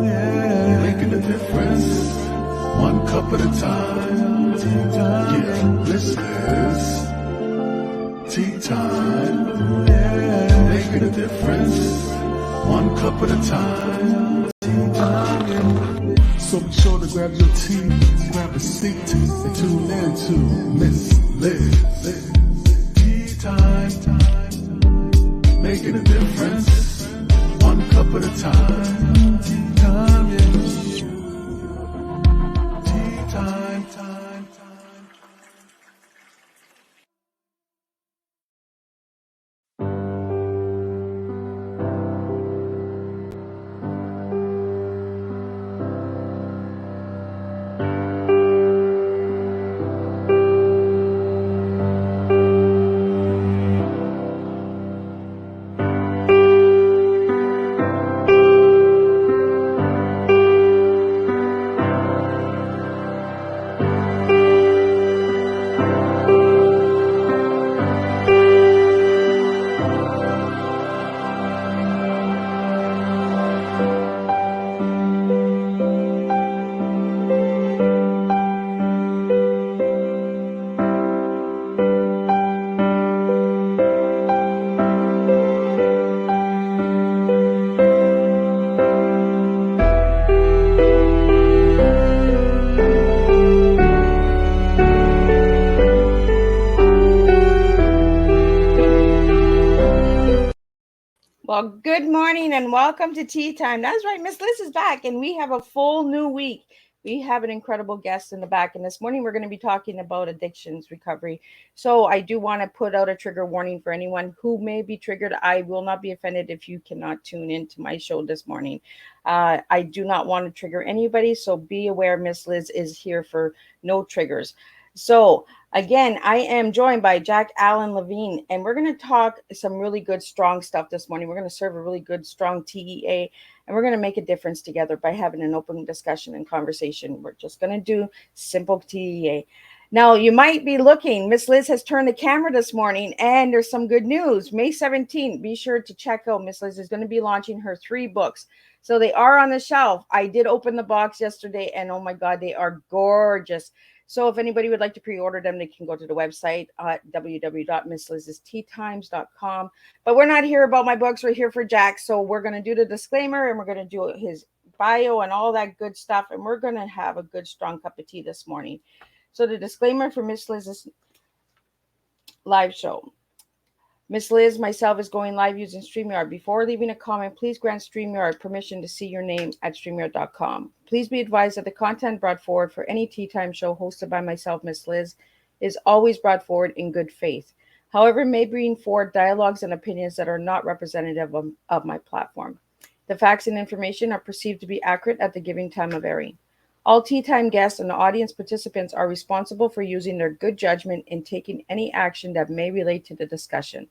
yeah. Making a difference, one cup at a time. Yeah, this is tea time. Yeah. Making a difference, one cup at a time. So be sure to grab your tea, grab a seat, and tune in to Miss Liz. Tea time, making a difference, one cup at a time. Tea time, yeah. Tea time, time. Well, good morning and welcome to Tea Time. That's right, Miss Liz is back and we have a full new week. We have an incredible guest in the back, and this morning we're going to be talking about addictions recovery. So I do want to put out a trigger warning for anyone who may be triggered. I will not be offended if you cannot tune into my show this morning. I do not want to trigger anybody, so be aware Miss Liz is here for no triggers. So again, I am joined by Jack Allen Levine, and we're going to talk some really good, strong stuff this morning. We're going to serve a really good, strong TEA, and we're going to make a difference together by having an open discussion and conversation. We're just going to do simple TEA. Now, you might be looking, Miss Liz has turned the camera this morning, and there's some good news. May 17th, be sure to check out. Miss Liz is going to be launching her 3 books. So they are on the shelf. I did open the box yesterday, and oh my God, they are gorgeous. So if anybody would like to pre-order them, they can go to the website at www.misslizsteatimes.com. But we're not here about my books. We're here for Jack. So we're going to do the disclaimer, and we're going to do his bio and all that good stuff. And we're going to have a good, strong cup of tea this morning. So the disclaimer for Miss Liz's live show. Miss Liz, myself, is going live using StreamYard. Before leaving a comment, please grant StreamYard permission to see your name at StreamYard.com. Please be advised that the content brought forward for any Tea Time show hosted by myself, Miss Liz, is always brought forward in good faith. However, it may bring forward dialogues and opinions that are not representative of my platform. The facts and information are perceived to be accurate at the given time of airing. All Tea Time guests and audience participants are responsible for using their good judgment in taking any action that may relate to the discussion.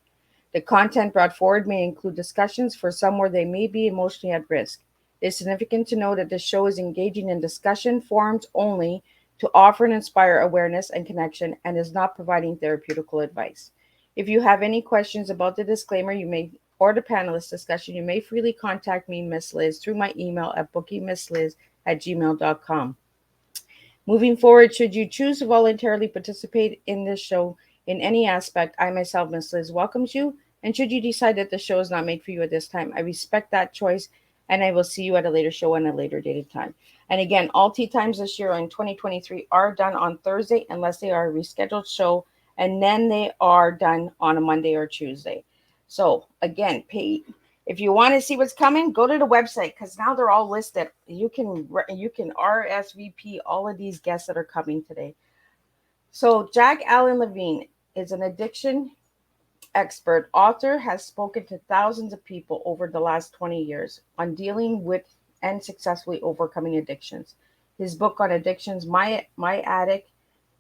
The content brought forward may include discussions for some where they may be emotionally at risk. It is significant to know that this show is engaging in discussion forums only to offer and inspire awareness and connection, and is not providing therapeutical advice. If you have any questions about the disclaimer or the panelist discussion, you may freely contact me, Miss Liz, through my email at bookingmissliz@gmail.com. Moving forward, should you choose to voluntarily participate in this show in any aspect, I myself, Miss Liz, welcomes you. And should you decide that the show is not made for you at this time, I respect that choice, and I will see you at a later show and a later dated time. And again, all Tea Times this year in 2023 are done on Thursday unless they are a rescheduled show, and then they are done on a Monday or Tuesday. So again, if you want to see what's coming, go to the website, because now they're all listed. You can RSVP all of these guests that are coming today. So Jack Allen Levine is an addiction expert, author, has spoken to thousands of people over the last 20 years on dealing with and successfully overcoming addictions. His book on addictions, My Addict,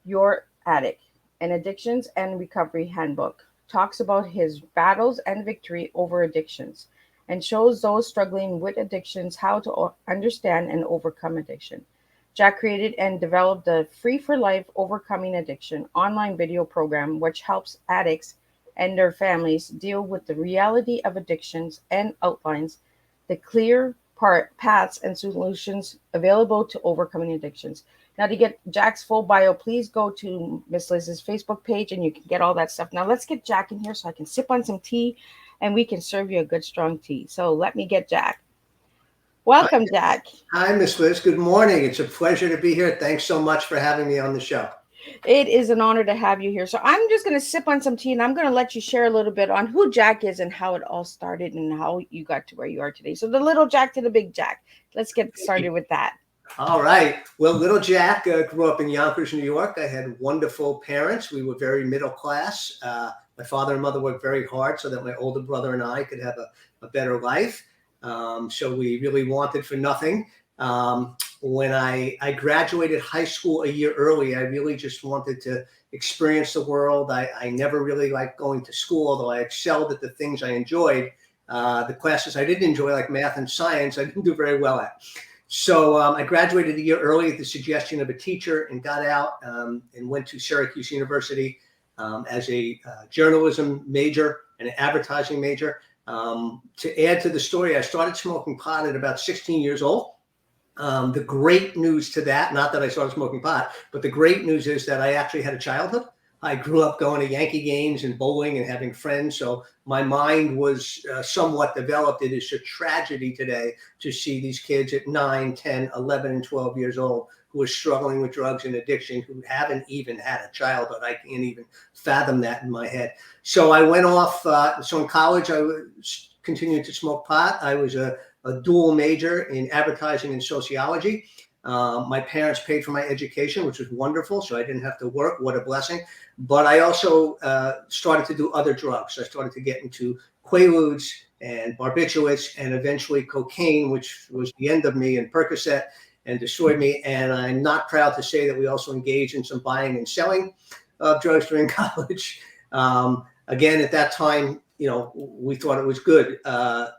Your Addict, an Addictions and Recovery Handbook, talks about his battles and victory over addictions, and shows those struggling with addictions how to understand and overcome addiction. Jack created and developed the Free for Life Overcoming Addiction online video program, which helps addicts and their families deal with the reality of addictions and outlines the clear paths and solutions available to overcoming addictions. Now, to get Jack's full bio, please go to Miss Liz's Facebook page and you can get all that stuff. Now, let's get Jack in here so I can sip on some tea and we can serve you a good strong tea. So, let me get Jack. Hi, Welcome, Jack. hi, Miss Liz. Good morning. It's a pleasure to be here. Thanks so much for having me on the show. It is an honor to have you here. So, I'm just going to sip on some tea and I'm going to let you share a little bit on who Jack is and how it all started and how you got to where you are today. So, the little Jack to the big Jack. Let's get started with that. All right. Well, little Jack grew up in Yonkers, New York. I had wonderful parents. We were very middle class. My father and mother worked very hard so that my older brother and I could have a better life. So we really wanted for nothing. When I graduated high school a year early, I really just wanted to experience the world. I never really liked going to school, although I excelled at the things I enjoyed. The classes I didn't enjoy, like math and science, I didn't do very well at. So I graduated a year early at the suggestion of a teacher and got out and went to Syracuse University as a journalism major and an advertising major. To add to the story, I started smoking pot at about 16 years old. The great news to that, not that I started smoking pot, but the great news is that I actually had a childhood. I grew up going to Yankee games and bowling and having friends. So my mind was somewhat developed. It is a tragedy today to see these kids at 9, 10, 11, and 12 years old who are struggling with drugs and addiction, who haven't even had a childhood. I can't even fathom that in my head. So I went off. So in college, I continued to smoke pot. I was a dual major in advertising and sociology. My parents paid for my education, which was wonderful, so I didn't have to work. What a blessing. But I also started to do other drugs. I started to get into Quaaludes and barbiturates and eventually cocaine, which was the end of me, and Percocet, and destroyed me. And I'm not proud to say that we also engaged in some buying and selling of drugs during college. Again, at that time, you know, we thought it was good.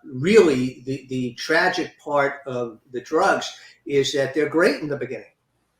Really, the tragic part of the drugs is that they're great in the beginning.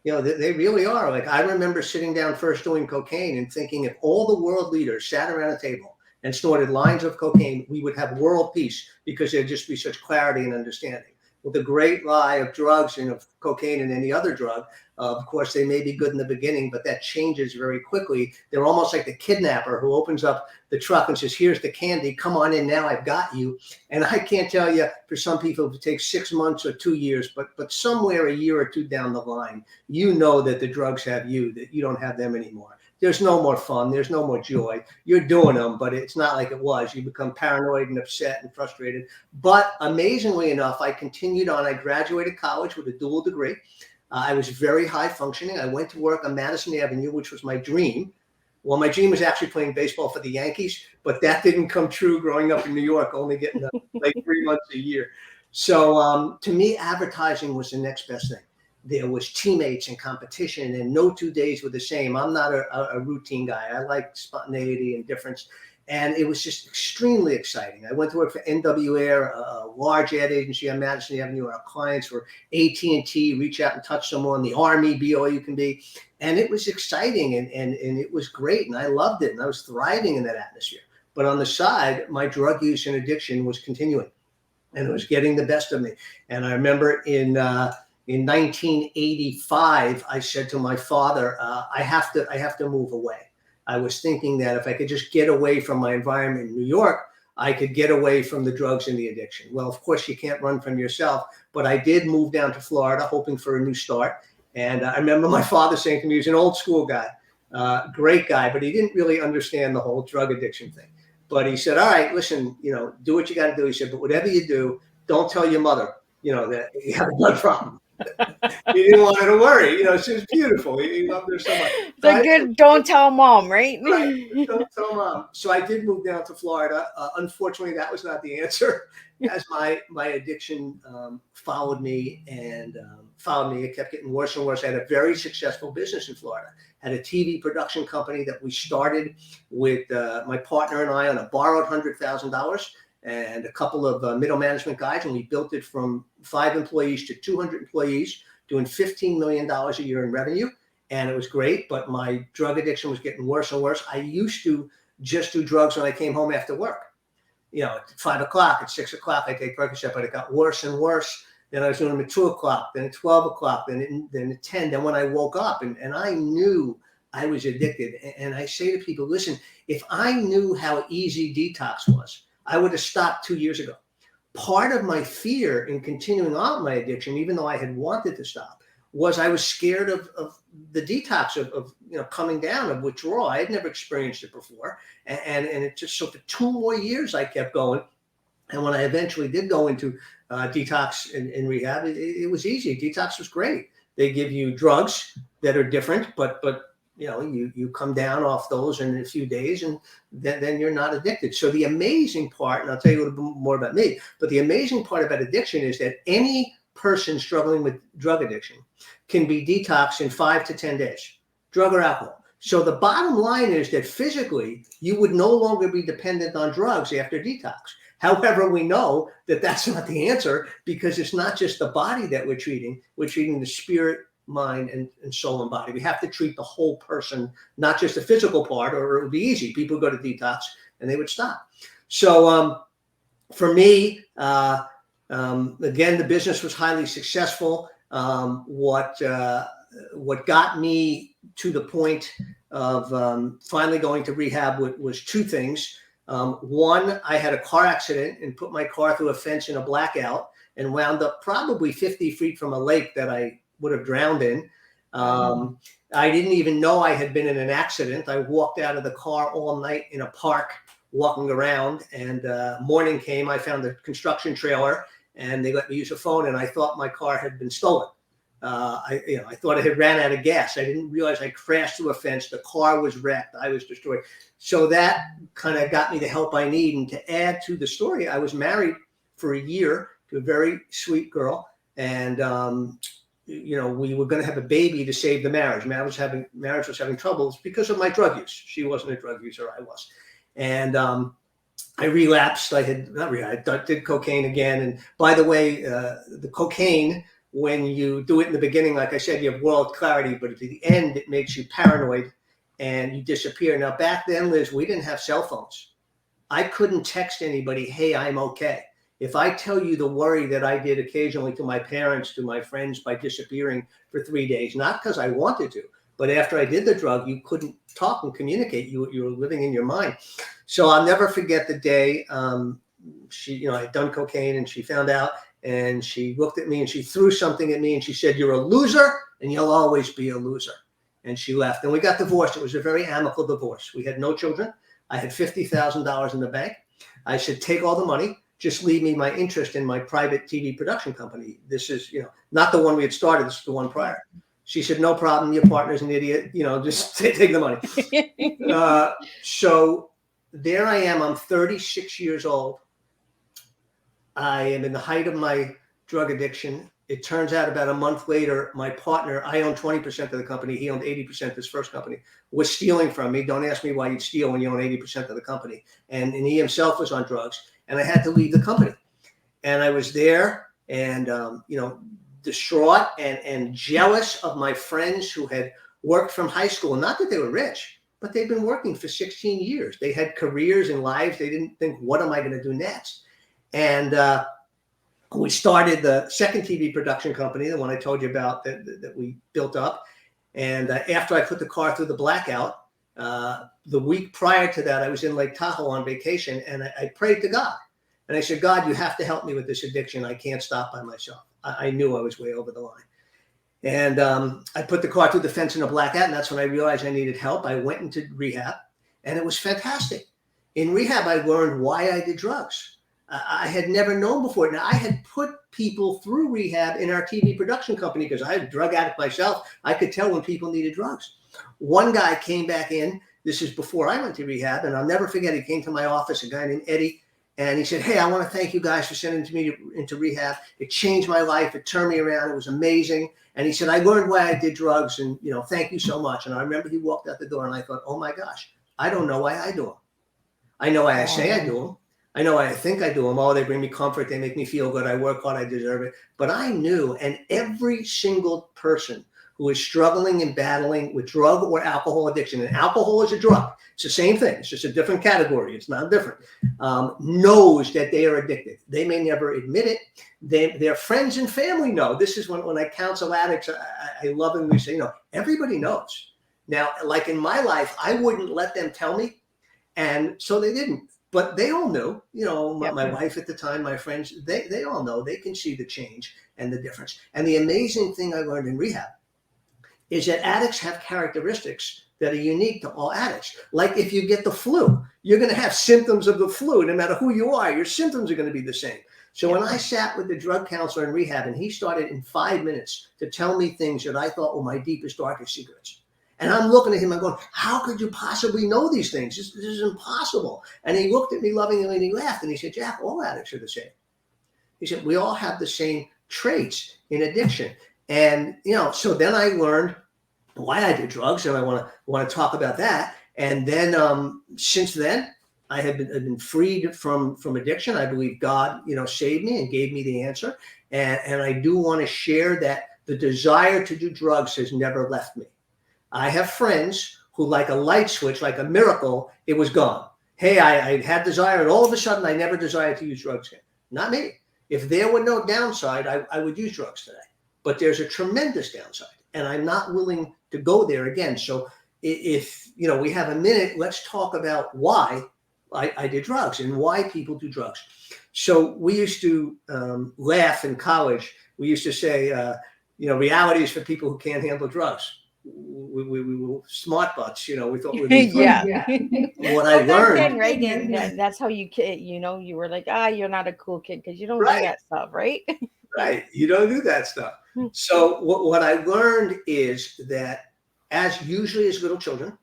You know, they really are. Like, I remember sitting down first doing cocaine and thinking if all the world leaders sat around a table and snorted lines of cocaine, we would have world peace because there'd just be such clarity and understanding. Well, the great lie of drugs and of cocaine and any other drug, of course, they may be good in the beginning, but that changes very quickly. They're almost like the kidnapper who opens up the truck and says, here's the candy, come on in now, I've got you. And I can't tell you, for some people, it takes 6 months or 2 years, but somewhere a year or two down the line, you know that the drugs have you, that you don't have them anymore. There's no more fun. There's no more joy. You're doing them, but it's not like it was. You become paranoid and upset and frustrated. But amazingly enough, I continued on. I graduated college with a dual degree. I was very high functioning. I went to work on Madison Avenue, which was my dream. Well, my dream was actually playing baseball for the Yankees, but that didn't come true growing up in New York, only getting like 3 months a year. So to me, advertising was the next best thing. There was teammates and competition, and no 2 days were the same. I'm not a routine guy. I like spontaneity and difference. And it was just extremely exciting. I went to work for NW Air, a large ad agency on Madison Avenue. Our clients were AT&T, reach out and touch someone, the Army, be all you can be. And it was exciting and it was great. And I loved it. And I was thriving in that atmosphere. But on the side, my drug use and addiction was continuing. And it was getting the best of me. And I remember in 1985, I said to my father, I have to move away. I was thinking that if I could just get away from my environment in New York, I could get away from the drugs and the addiction. Well, of course, you can't run from yourself, but I did move down to Florida, hoping for a new start. And I remember my father saying to me, he was an old school guy, great guy, but he didn't really understand the whole drug addiction thing. But he said, all right, listen, you know, do what you got to do. He said, but whatever you do, don't tell your mother, you know, that you have a blood problem. He didn't want her to worry. You know, she was beautiful. He loved her so much. The good don't tell mom, right? Right. Don't tell mom. So I did move down to Florida. Unfortunately, that was not the answer. As my addiction followed me and it kept getting worse and worse. I had a very successful business in Florida. Had a TV production company that we started with my partner and I on a borrowed $100,000. And a couple of middle management guys, and we built it from 5 employees to 200 employees, doing $15 million a year in revenue. And it was great, but my drug addiction was getting worse and worse. I used to just do drugs when I came home after work. at 5 o'clock, at 6 o'clock, I take Percocet, but it got worse and worse. Then I was doing them at 2 o'clock, then at 12 o'clock, then at 10. Then when I woke up and I knew I was addicted. And I say to people, listen, if I knew how easy detox was, I would have stopped 2 years ago. Part of my fear in continuing on my addiction, even though I had wanted to stop, was I was scared of the detox, of coming down, of withdrawal. I had never experienced it before. And it just, so for 2 more years, I kept going. And when I eventually did go into detox in rehab, it was easy. Detox was great. They give you drugs that are different, but you come down off those in a few days, and then you're not addicted. So the amazing part, and I'll tell you a little bit more about me, but the amazing part about addiction is that any person struggling with drug addiction can be detoxed in 5 to 10 days, drug or alcohol. So the bottom line is that physically, you would no longer be dependent on drugs after detox. However, we know that that's not the answer, because it's not just the body that we're treating the spirit, mind, and soul and body. We have to treat the whole person, not just the physical part, or it would be easy. People go to detox and they would stop. So for me, again, the business was highly successful. What got me to the point of finally going to rehab was 2 things. One, I had a car accident and put my car through a fence in a blackout and wound up probably 50 feet from a lake that I would have drowned in. I didn't even know I had been in an accident. I walked out of the car all night in a park, walking around, and morning came. I found a construction trailer, and they let me use a phone, and I thought my car had been stolen. I thought I had ran out of gas. I didn't realize I crashed through a fence. The car was wrecked. I was destroyed. So that kind of got me the help I need. And to add to the story, I was married for a year to a very sweet girl, and we were going to have a baby to save the marriage. Marriage was having troubles because of my drug use. She wasn't a drug user, I was. And I relapsed. I did cocaine again. And by the way, the cocaine, when you do it in the beginning, like I said, you have world clarity, but at the end, it makes you paranoid and you disappear. Now, back then, Liz, we didn't have cell phones. I couldn't text anybody, hey, I'm okay. If I tell you the worry that I did occasionally to my parents, to my friends, by disappearing for 3 days, not because I wanted to, but after I did the drug, you couldn't talk and communicate. You were living in your mind. So I'll never forget the day I had done cocaine, and she found out, and she looked at me and she threw something at me and she said, you're a loser and you'll always be a loser. And she left, and we got divorced. It was a very amicable divorce. We had no children. I had $50,000 in the bank. I said, take all the money. Just leave me my interest in my private TV production company. This is, not the one we had started. This is the one prior. She said, no problem. Your partner's an idiot. Just take the money. So there I am. I'm 36 years old. I am in the height of my drug addiction. It turns out about a month later, my partner, I own 20% of the company. He owned 80% of his first company, was stealing from me. Don't ask me why you'd steal when you own 80% of the company. And he himself was on drugs. And I had to leave the company. And I was there and, distraught and jealous of my friends who had worked from high school. Not that they were rich, but they'd been working for 16 years. They had careers and lives. They didn't think, what am I going to do next? And we started the second TV production company, the one I told you about that we built up. And after I put the car through the blackout, the week prior to that, I was in Lake Tahoe on vacation, and I prayed to God. And I said, God, you have to help me with this addiction. I can't stop by myself. I knew I was way over the line. And I put the car through the fence in a blackout, and that's when I realized I needed help. I went into rehab, and it was fantastic. In rehab, I learned why I did drugs. I had never known before. Now, I had put people through rehab in our TV production company because I was a drug addict myself. I could tell when people needed drugs. One guy came back in. This is before I went to rehab, and I'll never forget. He came to my office, a guy named Eddie, and he said, hey, I want to thank you guys for sending me into rehab. It changed my life. It turned me around. It was amazing. And he said, I learned why I did drugs, and thank you so much. And I remember he walked out the door, and I thought, oh my gosh, I don't know why I do them. I know why I say I do them. I know I think I do them. Oh, they bring me comfort. They make me feel good. I work hard. I deserve it. But I knew, and every single person who is struggling and battling with drug or alcohol addiction, and alcohol is a drug. It's the same thing. It's just a different category. It's not different. Knows that they are addicted. They may never admit it. Their friends and family know. This is when I counsel addicts, I lovingly say, everybody knows. Now, like in my life, I wouldn't let them tell me. And so they didn't. But they all knew, my wife at the time, my friends, they all know. They can see the change and the difference. And the amazing thing I learned in rehab is that addicts have characteristics that are unique to all addicts. Like if you get the flu, you're going to have symptoms of the flu. No matter who you are, your symptoms are going to be the same. So when I sat with the drug counselor in rehab, and he started in 5 minutes to tell me things that I thought were my deepest, darkest secrets. And I'm looking at him and going, how could you possibly know these things? This is impossible. And he looked at me lovingly and he laughed and he said, Jack, all addicts are the same. He said, we all have the same traits in addiction. And, so then I learned why I did drugs, and I want to talk about that. And then since then, I have been freed from addiction. I believe God, saved me and gave me the answer. And I do want to share that the desire to do drugs has never left me. I have friends who, like a light switch, like a miracle, it was gone. Hey, I had desire, and all of a sudden I never desired to use drugs again. Not me. If there were no downside, I would use drugs today. But there's a tremendous downside, and I'm not willing to go there again. So if we have a minute, let's talk about why I did drugs and why people do drugs. So we used to laugh in college. We used to say, reality is for people who can't handle drugs. We were smart butts, we thought we were what I learned. Right? That's how you kid, you were like, you're not a cool kid because you don't do that stuff, right? Right. You don't do that stuff. So what I learned is that usually as little children,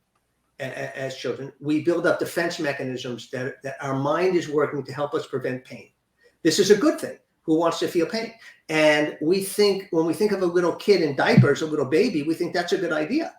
as children, we build up defense mechanisms that our mind is working to help us prevent pain. This is a good thing. Who wants to feel pain? And when we think of a little kid in diapers, a little baby, we think that's a good idea.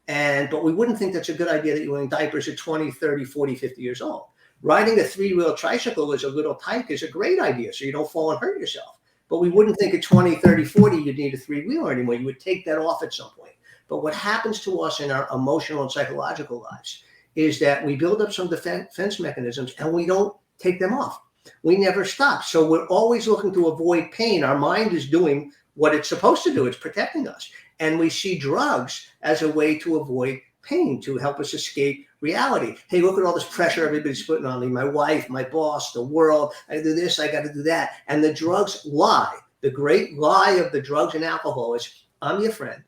But we wouldn't think that's a good idea that you're wearing diapers at 20, 30, 40, 50 years old. Riding a 3-wheel tricycle as a little tyke is a great idea, so you don't fall and hurt yourself. But we wouldn't think at 20, 30, 40, you'd need a 3-wheeler anymore. You would take that off at some point. But what happens to us in our emotional and psychological lives is that we build up some defense mechanisms and we don't take them off. We never stop. So we're always looking to avoid pain. Our mind is doing what it's supposed to do. It's protecting us. And we see drugs as a way to avoid pain, to help us escape reality. Hey, look at all this pressure everybody's putting on me. My wife, my boss, the world. I do this, I got to do that. And the drugs lie. The great lie of the drugs and alcohol is, I'm your friend.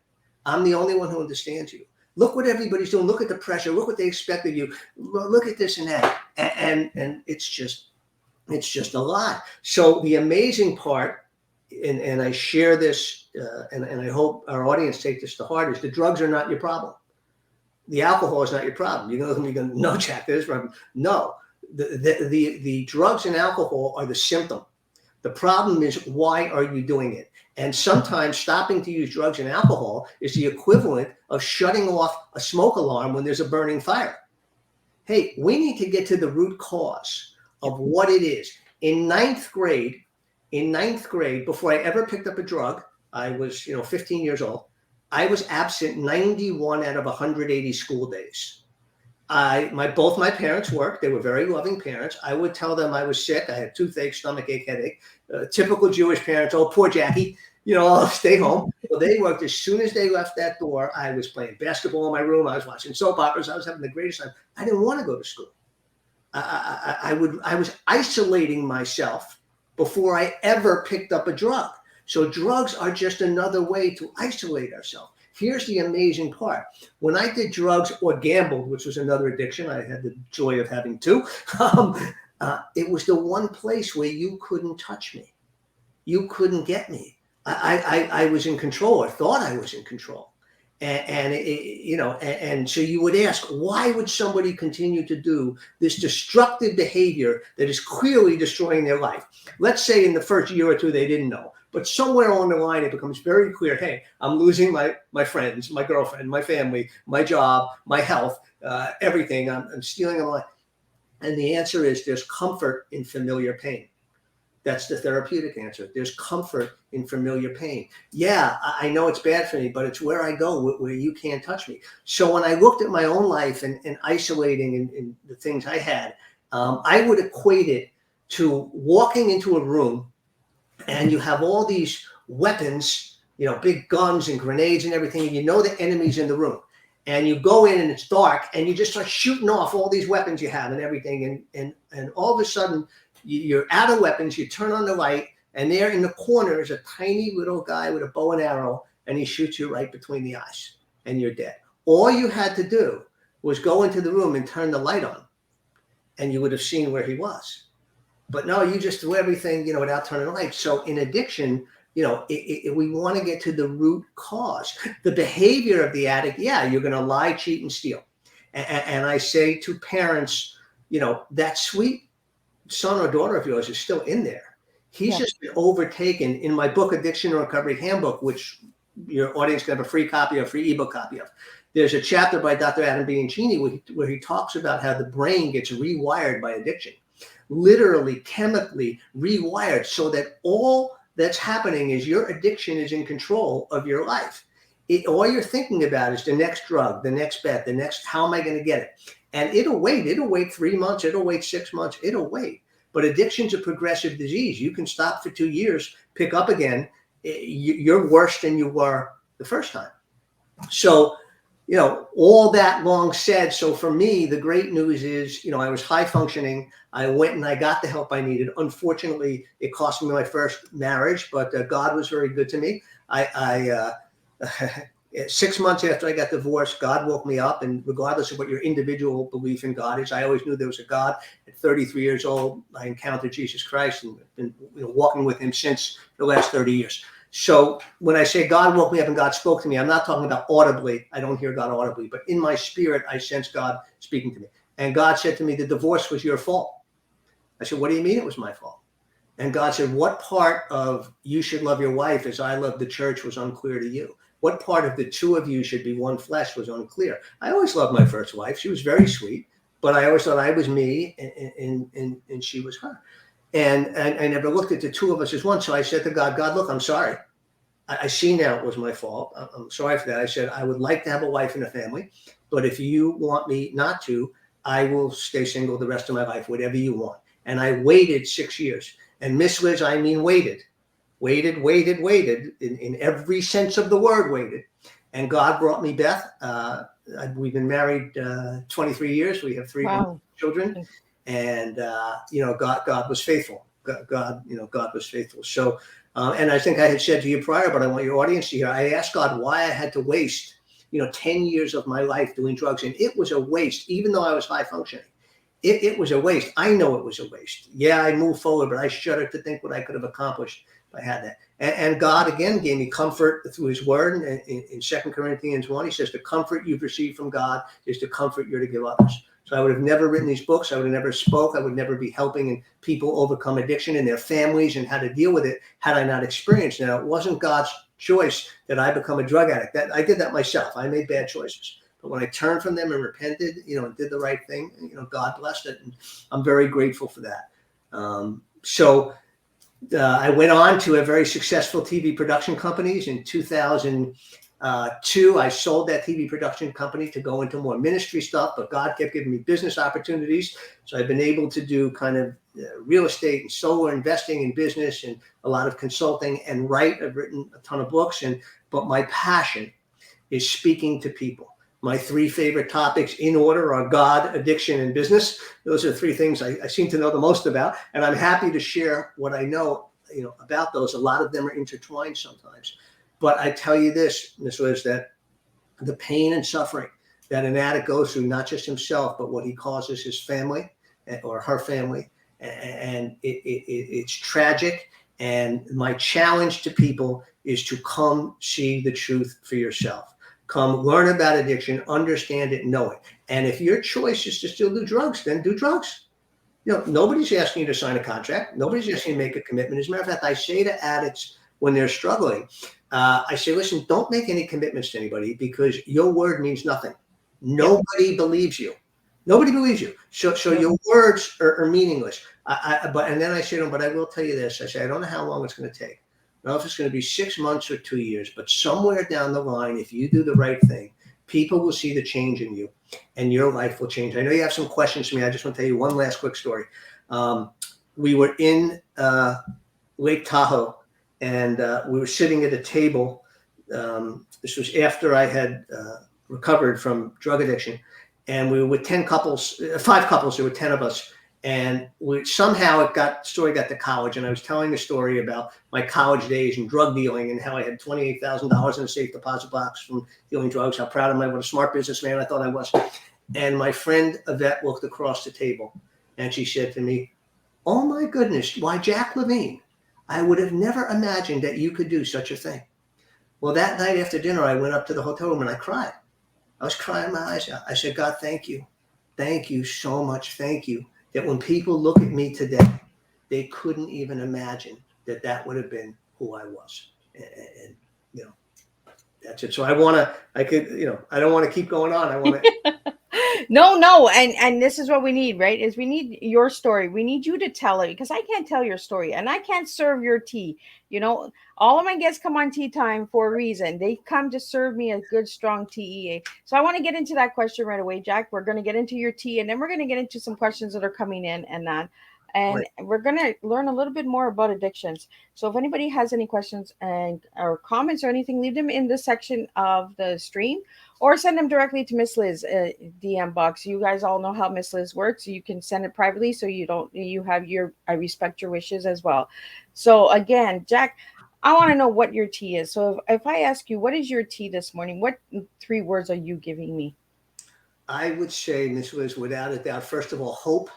I'm the only one who understands you. Look what everybody's doing. Look at the pressure. Look what they expect of you. Look at this and that. And it's just a lie. So the amazing part, and I share this, and I hope our audience take this to heart, is the drugs are not your problem. The alcohol is not your problem. You're going to no, Jack, there's problem. No, the drugs and alcohol are the symptom. The problem is, why are you doing it? And sometimes stopping to use drugs and alcohol is the equivalent of shutting off a smoke alarm when there's a burning fire. Hey, we need to get to the root cause of what it is. In ninth grade, before I ever picked up a drug, I was 15 years old. I was absent 91 out of 180 school days. Both my parents worked. They were very loving parents. I would tell them I was sick. I had toothache, stomachache, headache. Typical Jewish parents. Oh, poor Jackie. I'll stay home. Well, they worked. As soon as they left that door, I was playing basketball in my room. I was watching soap operas. I was having the greatest time. I didn't want to go to school. I was isolating myself before I ever picked up a drug. So drugs are just another way to isolate ourselves. Here's the amazing part. When I did drugs or gambled, which was another addiction, I had the joy of having two, it was the one place where you couldn't touch me. You couldn't get me. I was in control, or thought I was in control. And so you would ask, why would somebody continue to do this destructive behavior that is clearly destroying their life? Let's say in the first year or two, they didn't know. But somewhere along the line, it becomes very clear, hey, I'm losing my friends, my girlfriend, my family, my job, my health, everything. I'm stealing a lot. And the answer is there's comfort in familiar pain. That's the therapeutic answer. There's comfort in familiar pain. Yeah, I know it's bad for me, but it's where I go where you can't touch me. So when I looked at my own life and isolating and the things I had, I would equate it to walking into a room and you have all these weapons, big guns and grenades and everything, and the enemy's in the room. And you go in and it's dark and you just start shooting off all these weapons you have and everything. And all of a sudden you're out of weapons, you turn on the light, and there in the corner is a tiny little guy with a bow and arrow, and he shoots you right between the eyes and you're dead. All you had to do was go into the room and turn the light on and you would have seen where he was. But no, you just do everything, without turning the light. So in addiction, we want to get to the root cause. The behavior of the addict, yeah, you're going to lie, cheat, and steal. And I say to parents, that sweet son or daughter of yours is still in there. He's just been overtaken. In my book, Addiction and Recovery Handbook, which your audience can have a free copy of, free ebook copy of. There's a chapter by Dr. Adam Bianchini where he talks about how the brain gets rewired by addiction, literally, chemically rewired, so that all that's happening is your addiction is in control of your life. All you're thinking about is the next drug, the next bet, the next, how am I going to get it? And it'll wait 3 months, it'll wait 6 months, it'll wait. But addiction's a progressive disease. You can stop for 2 years, pick up again. You're worse than you were the first time. So, all that long said. So for me, the great news is, I was high functioning. I went and I got the help I needed. Unfortunately, it cost me my first marriage, but God was very good to me. 6 months after I got divorced, God woke me up, and regardless of what your individual belief in God is, I always knew there was a God. At 33 years old, I encountered Jesus Christ and been walking with him since the last 30 years. So when I say God woke me up and God spoke to me, I'm not talking about audibly. I don't hear God audibly, but in my spirit, I sense God speaking to me. And God said to me, the divorce was your fault. I said, what do you mean it was my fault? And God said, what part of you should love your wife as I love the church was unclear to you? What part of the two of you should be one flesh was unclear. I always loved my first wife. She was very sweet, but I always thought I was me and she was her. And I never looked at the two of us as one. So I said to God, look, I'm sorry. I see now it was my fault. I'm sorry for that. I said, I would like to have a wife and a family, but if you want me not to, I will stay single the rest of my life, whatever you want. And I waited 6 years. And Miss Liz, I mean, waited in every sense of the word, waited. And God brought me Beth. We've been married 23 years. We have 3 children. And, God was faithful. God was faithful. So, and I think I had said to you prior, but I want your audience to hear, I asked God why I had to waste, 10 years of my life doing drugs. And it was a waste, even though I was high functioning. It was a waste. I know it was a waste. Yeah, I moved forward, but I shudder to think what I could have accomplished if I had that. And God, again, gave me comfort through his word. In 2 Corinthians 1, he says, the comfort you've received from God is the comfort you're to give others. So I would have never written these books. I would have never spoke. I would never be helping people overcome addiction and their families and how to deal with it had I not experienced it. Now, it wasn't God's choice that I become a drug addict. I did that myself. I made bad choices. But when I turned from them and repented, and did the right thing, God blessed it. And I'm very grateful for that. I went on to a very successful TV production companies. In 2002, I sold that TV production company to go into more ministry stuff, but God kept giving me business opportunities. So I've been able to do kind of real estate and solar investing in business and a lot of consulting and write. I've written a ton of books, but my passion is speaking to people. My 3 favorite topics in order are God, addiction, and business. Those are 3 things I seem to know the most about. And I'm happy to share what I know, about those. A lot of them are intertwined sometimes. But I tell you this, Ms. Liz, that the pain and suffering that an addict goes through, not just himself, but what he causes his family or her family, and it's tragic. And my challenge to people is to come see the truth for yourself. Come learn about addiction, understand it, know it. And if your choice is to still do drugs, then do drugs. Nobody's asking you to sign a contract. Nobody's asking you to make a commitment. As a matter of fact, I say to addicts when they're struggling, I say, listen, don't make any commitments to anybody because your word means nothing. Nobody believes you. Nobody believes you. So your words are meaningless. And then I said, but I will tell you this. I said, I don't know how long it's going to take. I don't know if it's going to be 6 months or 2 years, but somewhere down the line, if you do the right thing, people will see the change in you and your life will change. I know you have some questions for me. I just want to tell you one last quick story. We were in Lake Tahoe and we were sitting at a table. This was after I had recovered from drug addiction. And we were with 5 couples, there were 10 of us. And somehow story got to college, and I was telling a story about my college days and drug dealing and how I had $28,000 in a safe deposit box from dealing drugs, how proud of what a smart businessman I thought I was. And my friend Yvette looked across the table and she said to me, oh my goodness, why Jack Levine, I would have never imagined that you could do such a thing. Well, that night after dinner, I went up to the hotel room and I cried. I was crying my eyes out. I said, God, thank you. Thank you so much. Thank you. That when people look at me today, they couldn't even imagine that would have been who I was. And that's it. So I don't want to keep going on. I want to. No. And this is what we need, right? Is we need your story. We need you to tell it, because I can't tell your story and I can't serve your tea. All of my guests come on Tea Time for a reason. They come to serve me a good, strong TEA. So I want to get into that question right away, Jack. We're going to get into your tea, and then we're going to get into some questions that are coming in and that. And we're going to learn a little bit more about addictions. So if anybody has any questions or comments or anything, leave them in the section of the stream or send them directly to Miss Liz DM box. You guys all know how Miss Liz works. You can send it privately, so I respect your wishes as well. So again, Jack, I want to know what your tea is. So if I ask you, what is your tea this morning? What 3 words are you giving me? I would say, Miss Liz, without a doubt, first of all, hope.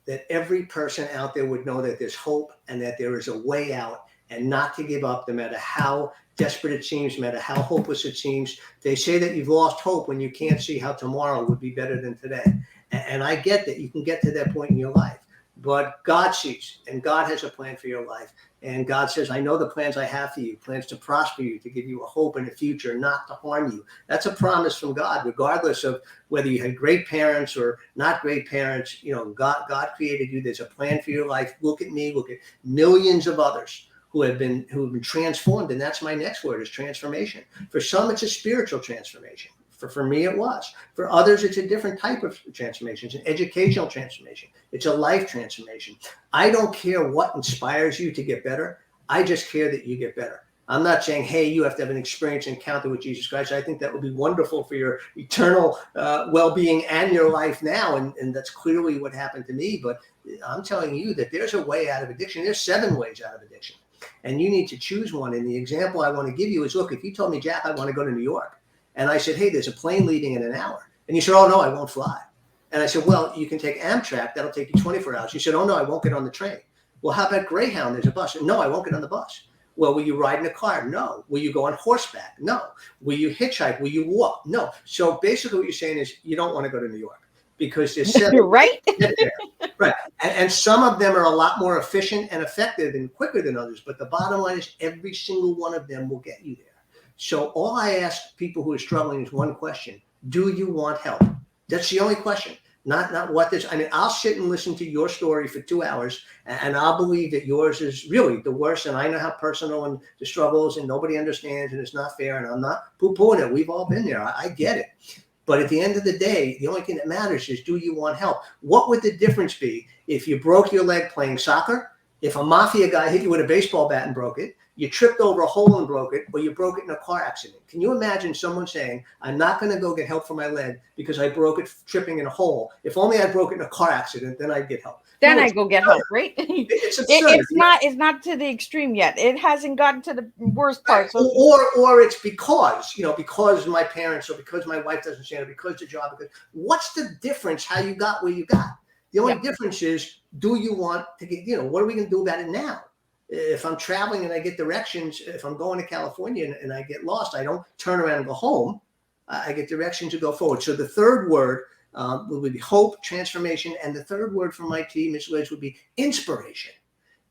That every person out there would know that there's hope and that there is a way out, and not to give up no matter how desperate it seems, no matter how hopeless it seems. They say that you've lost hope when you can't see how tomorrow would be better than today. And I get that you can get to that point in your life, but God sees and God has a plan for your life. And God says, I know the plans I have for you, plans to prosper you, to give you a hope in the future, not to harm you. That's a promise from God, regardless of whether you had great parents or not great parents. God created you. There's a plan for your life. Look at me, look at millions of others who have been transformed. And that's my next word, is transformation. For some, it's a spiritual transformation. For me, it was. For others, it's a different type of transformation. It's an educational transformation. It's a life transformation. I don't care what inspires you to get better. I just care that you get better. I'm not saying, hey, you have to have an experience encounter with Jesus Christ. I think that would be wonderful for your eternal well-being and your life now. And that's clearly what happened to me. But I'm telling you that there's a way out of addiction. There's 7 ways out of addiction. And you need to choose one. And the example I want to give you is, look, if you told me, Jack, I want to go to New York. And I said, hey, there's a plane leaving in an hour. And you said, oh, no, I won't fly. And I said, well, you can take Amtrak. That'll take you 24 hours. You said, oh, no, I won't get on the train. Well, how about Greyhound? There's a bus. No, I won't get on the bus. Well, will you ride in a car? No. Will you go on horseback? No. Will you hitchhike? Will you walk? No. So basically what you're saying is you don't want to go to New York because there's 7 right. Right. And some of them are a lot more efficient and effective and quicker than others. But the bottom line is every single one of them will get you there. So all I ask people who are struggling is one question. Do you want help? That's the only question. Not what this. I mean, I'll sit and listen to your story for 2 hours, and I'll believe that yours is really the worst. And I know how personal and the struggles, and nobody understands, and it's not fair. And I'm not poo-pooing it. We've all been there. I get it. But at the end of the day, the only thing that matters is, do you want help? What would the difference be if you broke your leg playing soccer? If a mafia guy hit you with a baseball bat and broke it? You tripped over a hole and broke it, or you broke it in a car accident. Can you imagine someone saying, I'm not going to go get help for my leg because I broke it tripping in a hole. If only I broke it in a car accident, then I'd get help. Then I go get help, right? It's absurd. It's not to the extreme yet. It hasn't gotten to the worst part. So. Or it's because my parents, or because my wife doesn't stand, or because the job. Because what's the difference how you got where you got? The only difference is, do you want to get, what are we going to do about it now? If I'm traveling and I get directions, if I'm going to California and I get lost, I don't turn around and go home. I get directions to go forward. So the third word would be hope, transformation. And the third word from my team, Ms. Liz, would be inspiration.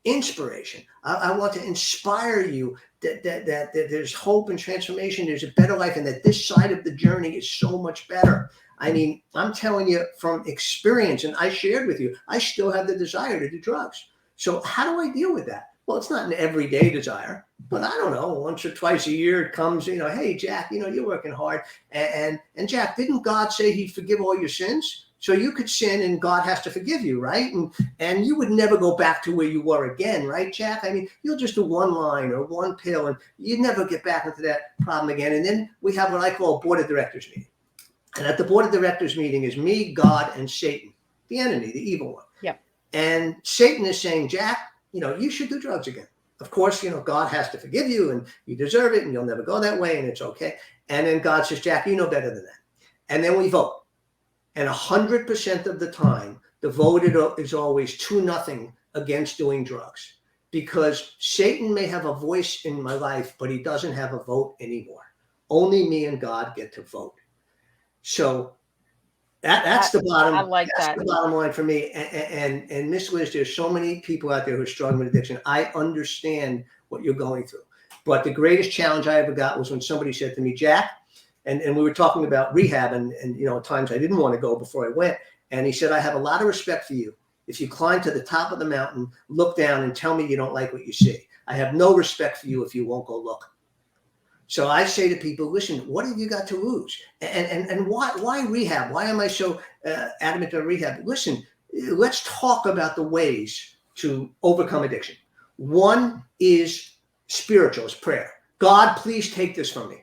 Inspiration. I want to inspire you that there's hope and transformation. There's a better life, and that this side of the journey is so much better. I mean, I'm telling you from experience, and I shared with you, I still have the desire to do drugs. So how do I deal with that? Well, it's not an everyday desire, but I don't know, once or twice a year it comes, hey, Jack, you're working hard. And Jack, didn't God say he'd forgive all your sins? So you could sin and God has to forgive you, right? And you would never go back to where you were again, right, Jack? I mean, you'll just do one line or one pill and you'd never get back into that problem again. And then we have what I call a board of directors meeting. And at the board of directors meeting is me, God, and Satan, the enemy, the evil one. Yep. And Satan is saying, Jack, you should do drugs again. Of course, God has to forgive you and you deserve it and you'll never go that way and it's okay. And then God says, Jack, you know better than that. And then we vote. And 100% of the time, the vote is always 2-0 against doing drugs, because Satan may have a voice in my life, but he doesn't have a vote anymore. Only me and God get to vote. So that's the bottom. I like that's that. the bottom line for me. And Miss Liz, there's so many people out there who are struggling with addiction. I understand what you're going through, but the greatest challenge I ever got was when somebody said to me, Jack. And we were talking about rehab and times I didn't want to go before I went. And he said, I have a lot of respect for you. If you climb to the top of the mountain, look down and tell me you don't like what you see. I have no respect for you if you won't go look. So I say to people, listen, what have you got to lose? And why rehab? Why am I so adamant about rehab? Listen, let's talk about the ways to overcome addiction. One is spiritual, is prayer. God, please take this from me.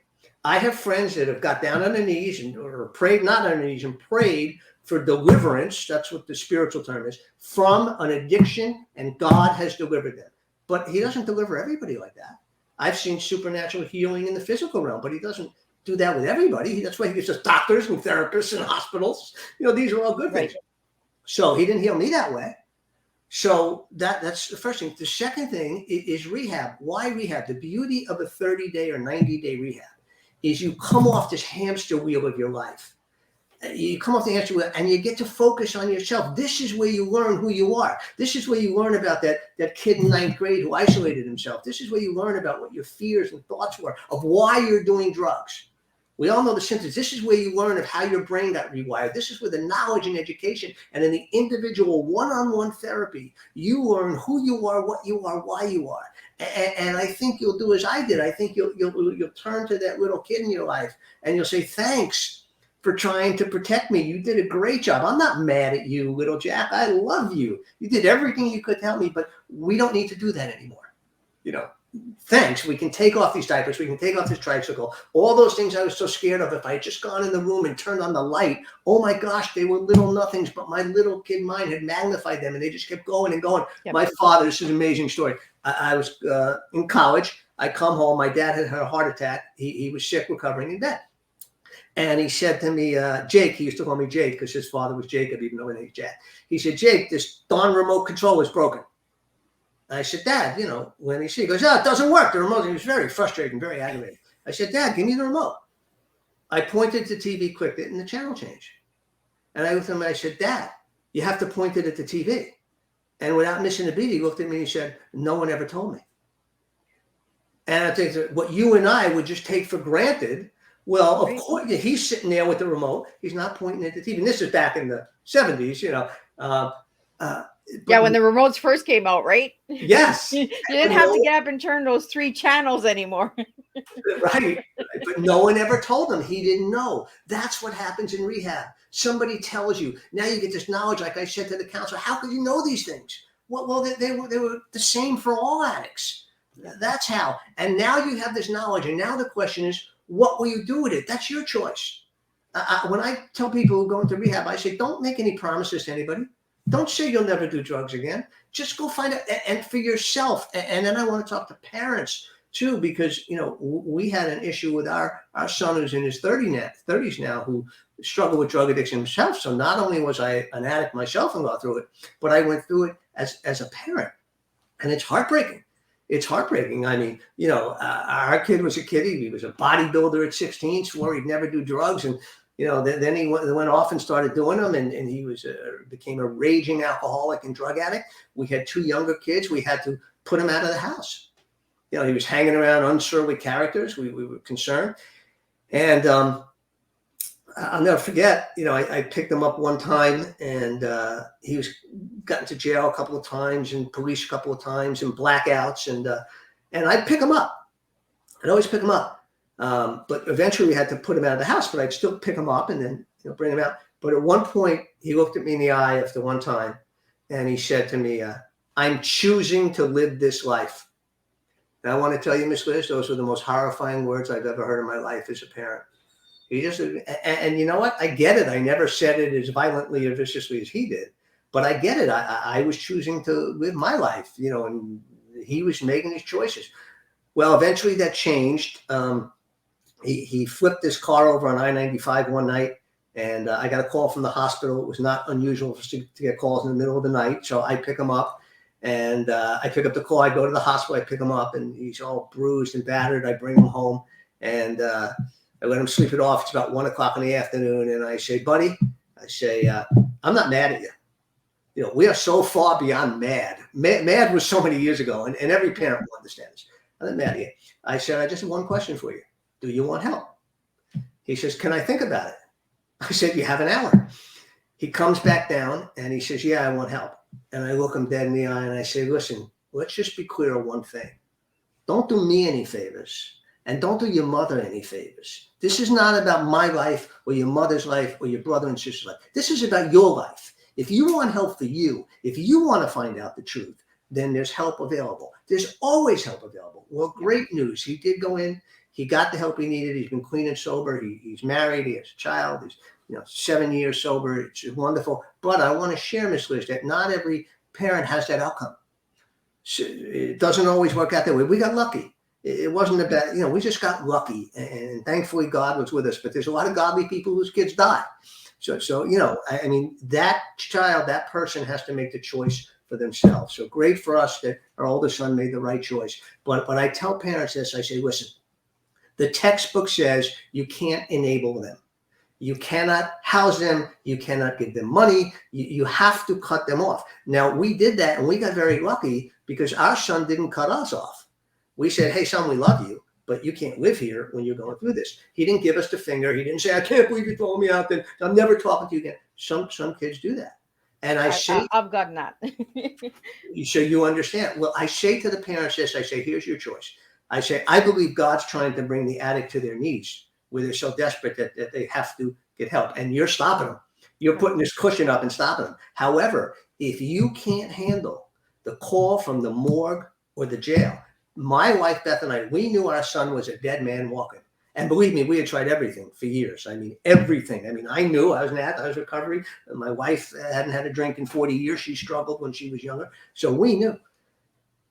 I have friends that have got down on their knees or prayed, not on their knees, and prayed for deliverance. That's what the spiritual term is, from an addiction, and God has delivered them. But he doesn't deliver everybody like that. I've seen supernatural healing in the physical realm, but he doesn't do that with everybody. That's why he gives us doctors and therapists and hospitals. These are all good things. So he didn't heal me that way. So that's the first thing. The second thing is rehab. Why rehab? The beauty of a 30-day or 90-day rehab is you come off this hamster wheel of your life. You come off the hamster wheel and you get to focus on yourself. This is where you learn who you are. This is where you learn about that kid in 9th grade who isolated himself. This is where you learn about what your fears and thoughts were, of why you're doing drugs. We all know the symptoms. This is where you learn of how your brain got rewired. This is where the knowledge and education and in the individual one-on-one therapy, you learn who you are, what you are, why you are. And I think you'll do as I did. I think you'll turn to that little kid in your life and you'll say, thanks for trying to protect me. You did a great job. I'm not mad at you, little Jack. I love you. You did everything you could to help me, but we don't need to do that anymore. Thanks. We can take off these diapers. We can take off this tricycle. All those things I was so scared of. If I had just gone in the room and turned on the light, oh my gosh, they were little nothings, but my little kid mind had magnified them and they just kept going and going. Yep. My father, this is an amazing story. I was in college. I come home. My dad had a heart attack. He was sick, recovering in bed. And he said to me, Jake, he used to call me Jake because his father was Jacob, even though his name is Jack. He said, Jake, this darn remote control is broken. I said, Dad, when he goes, it doesn't work. The remote. He was very frustrated and very aggravated. I said, Dad, give me the remote. I pointed to TV quick and the channel changed. And I looked at him and I said, Dad, you have to point it at the TV. And without missing a beat, he looked at me and he said, no one ever told me. And I think that what you and I would just take for granted, well, of course, he's sitting there with the remote. He's not pointing at the TV. And this is back in the 70s, when the remotes first came out, right? Yes. You didn't have to get up and turn those 3 channels anymore. Right. But no one ever told him. He didn't know. That's what happens in rehab. Somebody tells you. Now you get this knowledge, like I said to the counselor. How could you know these things? Well, they were the same for all addicts. That's how. And now you have this knowledge. And now the question is, what will you do with it? That's your choice. When I tell people who go into rehab, I say, don't make any promises to anybody. Don't say you'll never do drugs again. Just go find out and for yourself. And then I want to talk to parents too, because, we had an issue with our son who's in his 30s now, who struggled with drug addiction himself. So not only was I an addict myself and got through it, but I went through it as a parent. And it's heartbreaking. It's heartbreaking. I mean, our kid was a kid. He was a bodybuilder at 16, swore he'd never do drugs. And then he went off and started doing them, and he became a raging alcoholic and drug addict. We had 2 younger kids. We had to put him out of the house. he was hanging around unsurly characters. We were concerned. And I'll never forget, I picked him up one time, and he was gotten to jail a couple of times and police a couple of times and blackouts. And I'd pick him up. I'd always pick him up. But eventually we had to put him out of the house, but I'd still pick him up and then bring him out. But at one point, he looked at me in the eye after one time, and he said to me, I'm choosing to live this life. And I want to tell you, Miss Liz, those were the most horrifying words I've ever heard in my life as a parent. He just, and you know what? I get it. I never said it as violently or viciously as he did, but I get it. I was choosing to live my life, and he was making his choices. Well, eventually that changed. He flipped his car over on I-95 one night, and I got a call from the hospital. It was not unusual for us to get calls in the middle of the night, so I pick him up. And I pick up the call. I go to the hospital. I pick him up, and he's all bruised and battered. I bring him home, and I let him sleep it off. It's about 1 o'clock in the afternoon, and I say, buddy, I'm not mad at you. We are so far beyond mad. Mad was so many years ago, and every parent will understand this. I'm not mad at you. I said, I just have one question for you. Do you want help? He says, can I think about it? I said, you have an hour. He comes back down, and he says, yeah, I want help. And I look him dead in the eye, and I say, listen, let's just be clear on one thing. Don't do me any favors. And don't do your mother any favors. This is not about my life or your mother's life or your brother and sister's life. This is about your life. If you want help for you, if you want to find out the truth, then there's help available. There's always help available. Well, great news. He did go in. He got the help he needed. He's been clean and sober. He's married. He has a child. He's 7 years sober. It's wonderful. But I want to share, Miss Liz, that not every parent has that outcome. So it doesn't always work out that way. We got lucky. It wasn't about, we just got lucky, and thankfully God was with us. But there's a lot of godly people whose kids die. So that child, that person has to make the choice for themselves. So great for us that our oldest son made the right choice. But I tell parents this, I say, listen, the textbook says you can't enable them. You cannot house them. You cannot give them money. You have to cut them off. Now, we did that, and we got very lucky because our son didn't cut us off. We said, hey, son, we love you, but you can't live here when you're going through this. He didn't give us the finger. He didn't say, I can't believe you told me out, then I'm never talking to you again. Some kids do that. And I've gotten that. So you understand. Well, I say to the parents this, I say, here's your choice. I say, I believe God's trying to bring the addict to their knees where they're so desperate that they have to get help. And you're stopping them. You're putting this cushion up and stopping them. However, if you can't handle the call from the morgue or the jail, my wife, Beth, and I, we knew our son was a dead man walking. And believe me, we had tried everything for years. I mean, everything. I mean, I knew I was an addict. I was recovering. My wife hadn't had a drink in 40 years. She struggled when she was younger. So we knew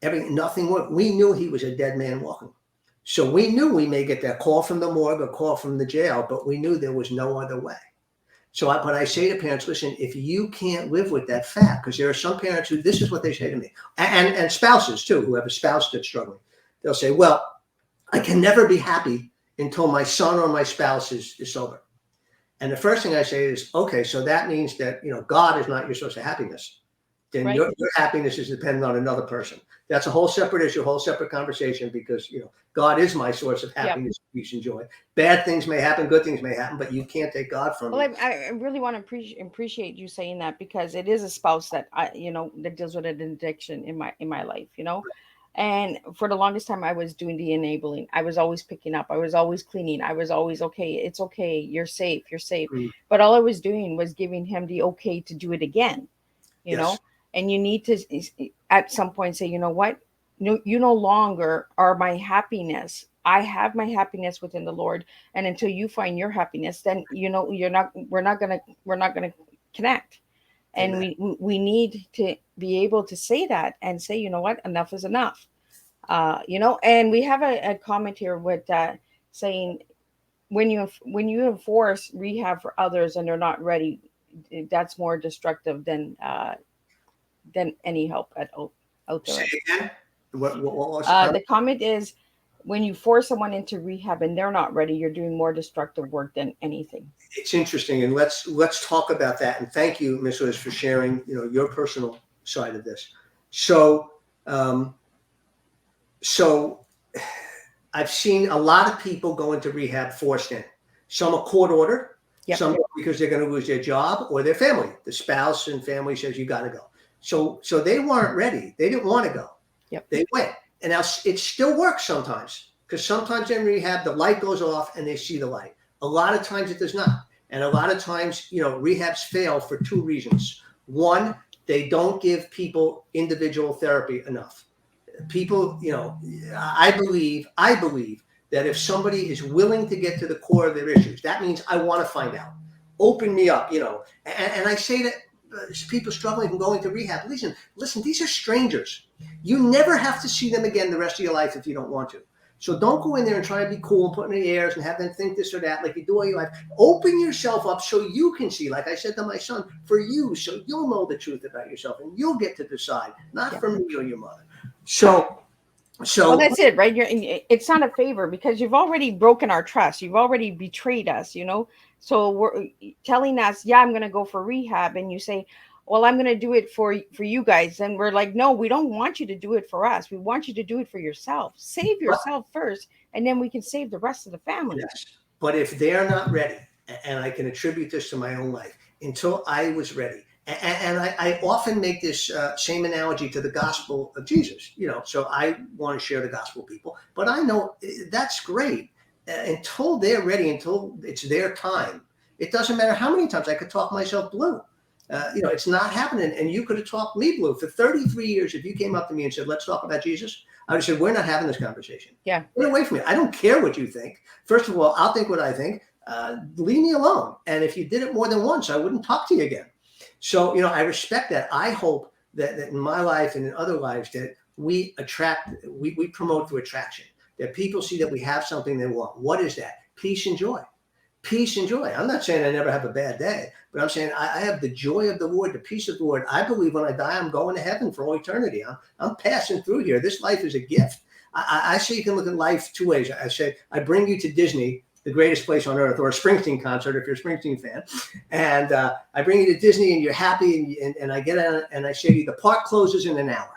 nothing worked. We knew he was a dead man walking. So we knew we may get that call from the morgue or call from the jail, but we knew there was no other way. So but I say to parents, listen, if you can't live with that fact, because there are some parents who, this is what they say to me, and spouses too, who have a spouse that's struggling. They'll say, well, I can never be happy until my son or my spouse is sober. And the first thing I say is, okay, so that means that, God is not your source of happiness. Then Right. your happiness is dependent on another person. That's a whole separate issue, a whole separate conversation, because, God is my source of happiness, peace, and joy. Bad things may happen, good things may happen, but you can't take God from me. Well, I really want to appreciate you saying that, because it is a spouse that that deals with an addiction in my life, And for the longest time, I was doing the enabling. I was always picking up. I was always cleaning. I was always, okay, it's okay. You're safe. You're safe. Mm. But all I was doing was giving him the okay to do it again, you know? Yes. And you need to, at some point, say, you know what? No, you no longer are my happiness. I have my happiness within the Lord. And until you find your happiness, then, we're not going to connect. And Amen. we need to be able to say that and say, you know what, enough is enough. And we have a comment here with saying, when you enforce rehab for others and they're not ready, that's more destructive than any help out there. Say again? What was the comment? The comment is, when you force someone into rehab and they're not ready, you're doing more destructive work than anything. It's interesting, and let's talk about that. And thank you, Ms. Liz, for sharing, your personal side of this. So I've seen a lot of people go into rehab forced in. Some are court ordered, Yep. some because they're going to lose their job or their family. The spouse and family says you got to go. So they weren't ready. They didn't want to go. Yep. They went, and now it still works sometimes, because sometimes in rehab the light goes off and they see the light. A lot of times it does not, and a lot of times rehabs fail for two reasons. One, they don't give people individual therapy enough. People, I believe that if somebody is willing to get to the core of their issues, that means I want to find out. Open me up, and I say that people struggling from going to rehab, listen, these are strangers. You never have to see them again the rest of your life if you don't want to. So don't go in there and try to be cool and put in the airs and have them think this or that like you do all your life. Open yourself up so you can see, like I said to my son, for you, so you'll know the truth about yourself and you'll get to decide, not for me or your mother. So well, that's it, right? It's not a favor because you've already broken our trust. You've already betrayed us, So we're telling us, yeah, I'm going to go for rehab. And you say, well, I'm going to do it for you guys. And we're like, no, we don't want you to do it for us. We want you to do it for yourself. Save yourself first, and then we can save the rest of the family. Yes. But if they're not ready, and I can attribute this to my own life, until I was ready. And I often make this same analogy to the gospel of Jesus, so I want to share the gospel with people, but I know that's great. Until they're ready, until it's their time, it doesn't matter how many times I could talk myself blue. It's not happening. And you could have talked me blue for 33 years. If you came up to me and said, let's talk about Jesus, I would have said, we're not having this conversation. Yeah. Get away from me. I don't care what you think. First of all, I'll think what I think. Leave me alone. And if you did it more than once, I wouldn't talk to you again. So, I respect that. I hope that in my life and in other lives that we promote through attraction, that people see that we have something they want. What is that? Peace and joy. Peace and joy. I'm not saying I never have a bad day, but I'm saying I have the joy of the Lord, the peace of the Lord. I believe when I die, I'm going to heaven for all eternity. I'm passing through here. This life is a gift. I say you can look at life two ways. I say I bring you to Disney, the greatest place on earth, or a Springsteen concert if you're a Springsteen fan. And I bring you to Disney and you're happy and I get on and I say to you, the park closes in an hour.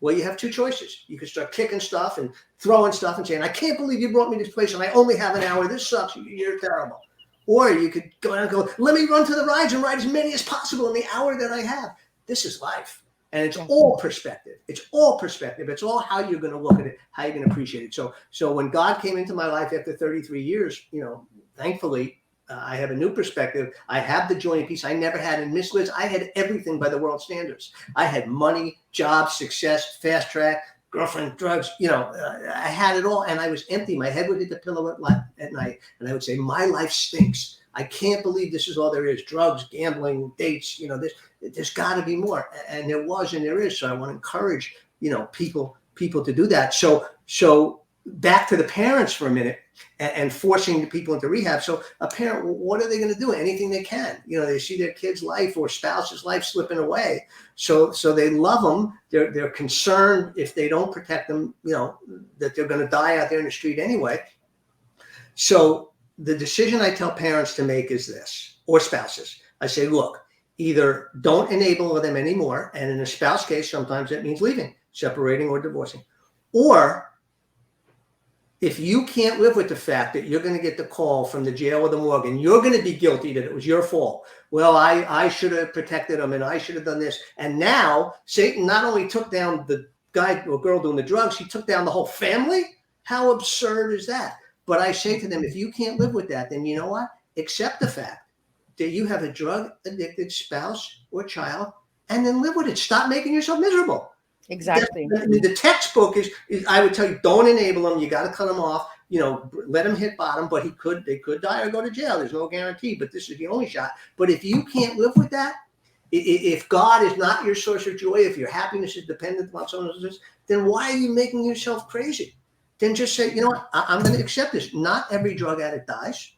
Well, you have two choices. You can start kicking stuff and throwing stuff and saying, I can't believe you brought me to this place and I only have an hour. This sucks. You're terrible. Or you could go out and go, let me run to the rides and ride as many as possible in the hour that I have. This is life. And it's all perspective. It's all perspective. It's all how you're going to look at it, how you're going to appreciate it. So when God came into my life after 33 years, thankfully, I have a new perspective. I have the joy and peace I never had. And Miss Liz, I had everything by the world standards. I had money, job, success, fast track, girlfriend, drugs. I had it all. And I was empty. My head would hit the pillow at night. And I would say, my life stinks. I can't believe this is all there is. Drugs, gambling, dates, there's got to be more. And there was and there is. So I want to encourage, people to do that. So back to the parents for a minute and forcing the people into rehab. So a parent, what are they going to do? Anything they can. They see their kid's life or spouse's life slipping away. So they love them. They're concerned if they don't protect them, that they're going to die out there in the street anyway. So the decision I tell parents to make is this, or spouses. I say, look, either don't enable them anymore. And in a spouse case, sometimes that means leaving, separating or divorcing. Or if you can't live with the fact that you're going to get the call from the jail or the morgue and you're going to be guilty that it was your fault. Well, I should have protected them and I should have done this. And now Satan not only took down the guy or girl doing the drugs, he took down the whole family. How absurd is that? But I say to them, if you can't live with that, then you know what? Accept the fact that you have a drug addicted spouse or child and then live with it. Stop making yourself miserable. Exactly. The textbook is I would tell you, don't enable them. You got to cut them off. Let them hit bottom. But they could die or go to jail. There's no guarantee. But this is the only shot. But if you can't live with that, if God is not your source of joy, if your happiness is dependent upon someone else's, then why are you making yourself crazy? Then just say, you know what? I'm going to accept this. Not every drug addict dies.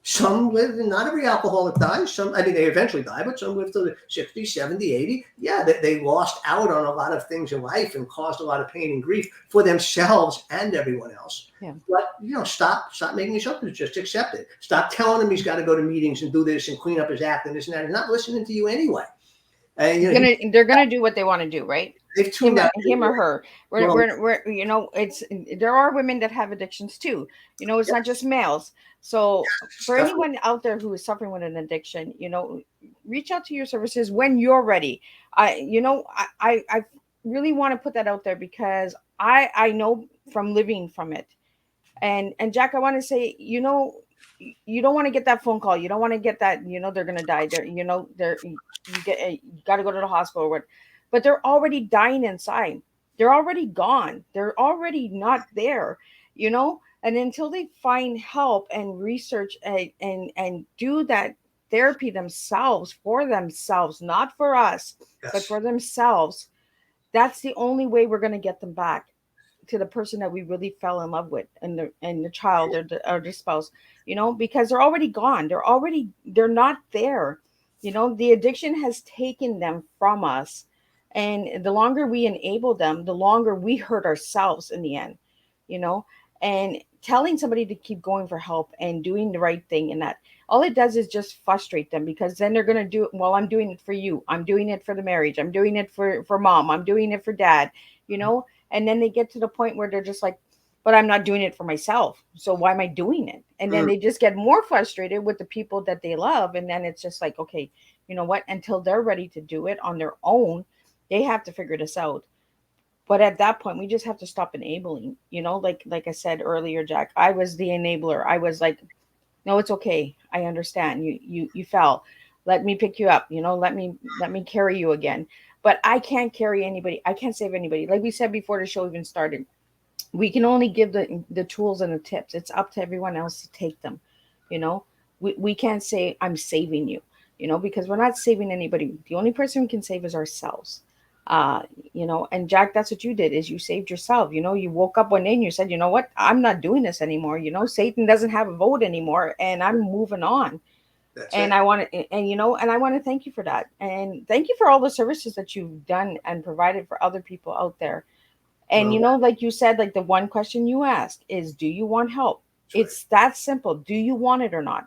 Some live, and not every alcoholic dies. They eventually die, but some live to 60, 70, 80. Yeah, they lost out on a lot of things in life and caused a lot of pain and grief for themselves and everyone else. Yeah. But, stop making yourself, just accept it. Stop telling him he's got to go to meetings and do this and clean up his act and this and that. He's not listening to you anyway. And, they're going to do what they want to do, right? they've tuned out. him or her. Well, It's there are women that have addictions too. It's not just males. So for definitely. anyone out there who is suffering with an addiction, reach out to your services when you're ready. I really want to put that out there because I know from living from it. And Jack, I want to say, you don't want to get that phone call. You don't want to get that, they're gonna die. You got to go to the hospital or what, but they're already dying inside. They're already gone. They're already not there, And until they find help and research and do that therapy themselves for themselves, not for us, but Yes. for themselves, that's the only way we're gonna get them back to the person that we really fell in love with, and the child or the spouse, because they're already gone. They're not there. The addiction has taken them from us, and the longer we enable them, the longer we hurt ourselves in the end. you know and telling somebody to keep going for help and doing the right thing, and that all it does is just frustrate them, because then they're going to do it. Well, I'm doing it for you, I'm doing it for the marriage, I'm doing it for mom, I'm doing it for dad. And then they get to the point where they're just like, but I'm not doing it for myself, so why am I doing it? And then Mm, they just get more frustrated with the people that they love, and then it's just like, okay, you know what, until they're ready to do it on their own, they have to figure this out. But at that point, we just have to stop enabling. Like I said earlier, Jack, I was the enabler. I was like, no, it's okay, I understand, you fell, let me pick you up, let me carry you again. But I can't carry anybody, I can't save anybody. Like we said before the show even started, we can only give the tools and the tips. It's up to everyone else to take them. you know we can't say I'm saving you, because we're not saving anybody. The only person we can save is ourselves. uh and Jack, that's what you did, is you saved yourself. You woke up one day and you said, you know what, I'm not doing this anymore. Satan doesn't have a vote anymore, and I'm moving on. that's And it. I want to, and I want to thank you for that, and thank you for all the services that you've done and provided for other people out there. And Well, like you said, like the one question you ask is, do you want help? that's right. It's that simple. Do you want it or not?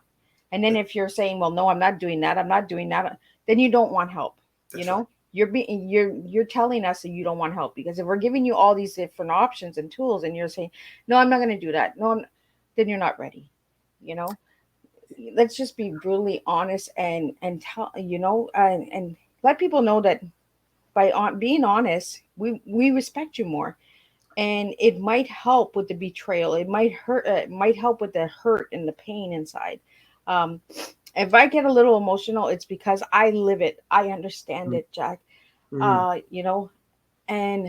And then if you're saying, well, no, I'm not doing that, I'm not doing that, then you don't want help. You That's right. know, you're telling us that you don't want help, because if we're giving you all these different options and tools, and you're saying, no, I'm not going to do that. No, then you're not ready. You know, let's just be brutally honest and tell, and let people know that by being honest, we respect you more, and it might help with the betrayal. It might hurt. It might help with the hurt and the pain inside. um if I get a little emotional, it's because I live it, I understand Mm, it, Jack. mm, And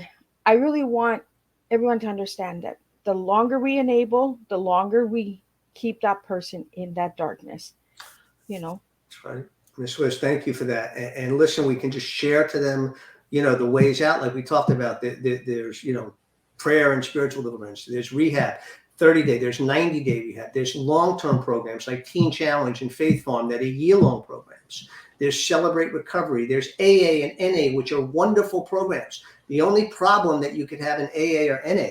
I really want everyone to understand that the longer we enable, the longer we keep that person in that darkness you know that's right. Miss Wiz, thank you for that. And listen, we can just share to them, the ways out, like we talked about. There's, prayer and spiritual deliverance. There's rehab, 30-day. There's 90-day rehab. There's long-term programs like Teen Challenge and Faith Farm that are year-long programs. There's Celebrate Recovery. There's AA and NA, which are wonderful programs. The only problem that you could have in AA or NA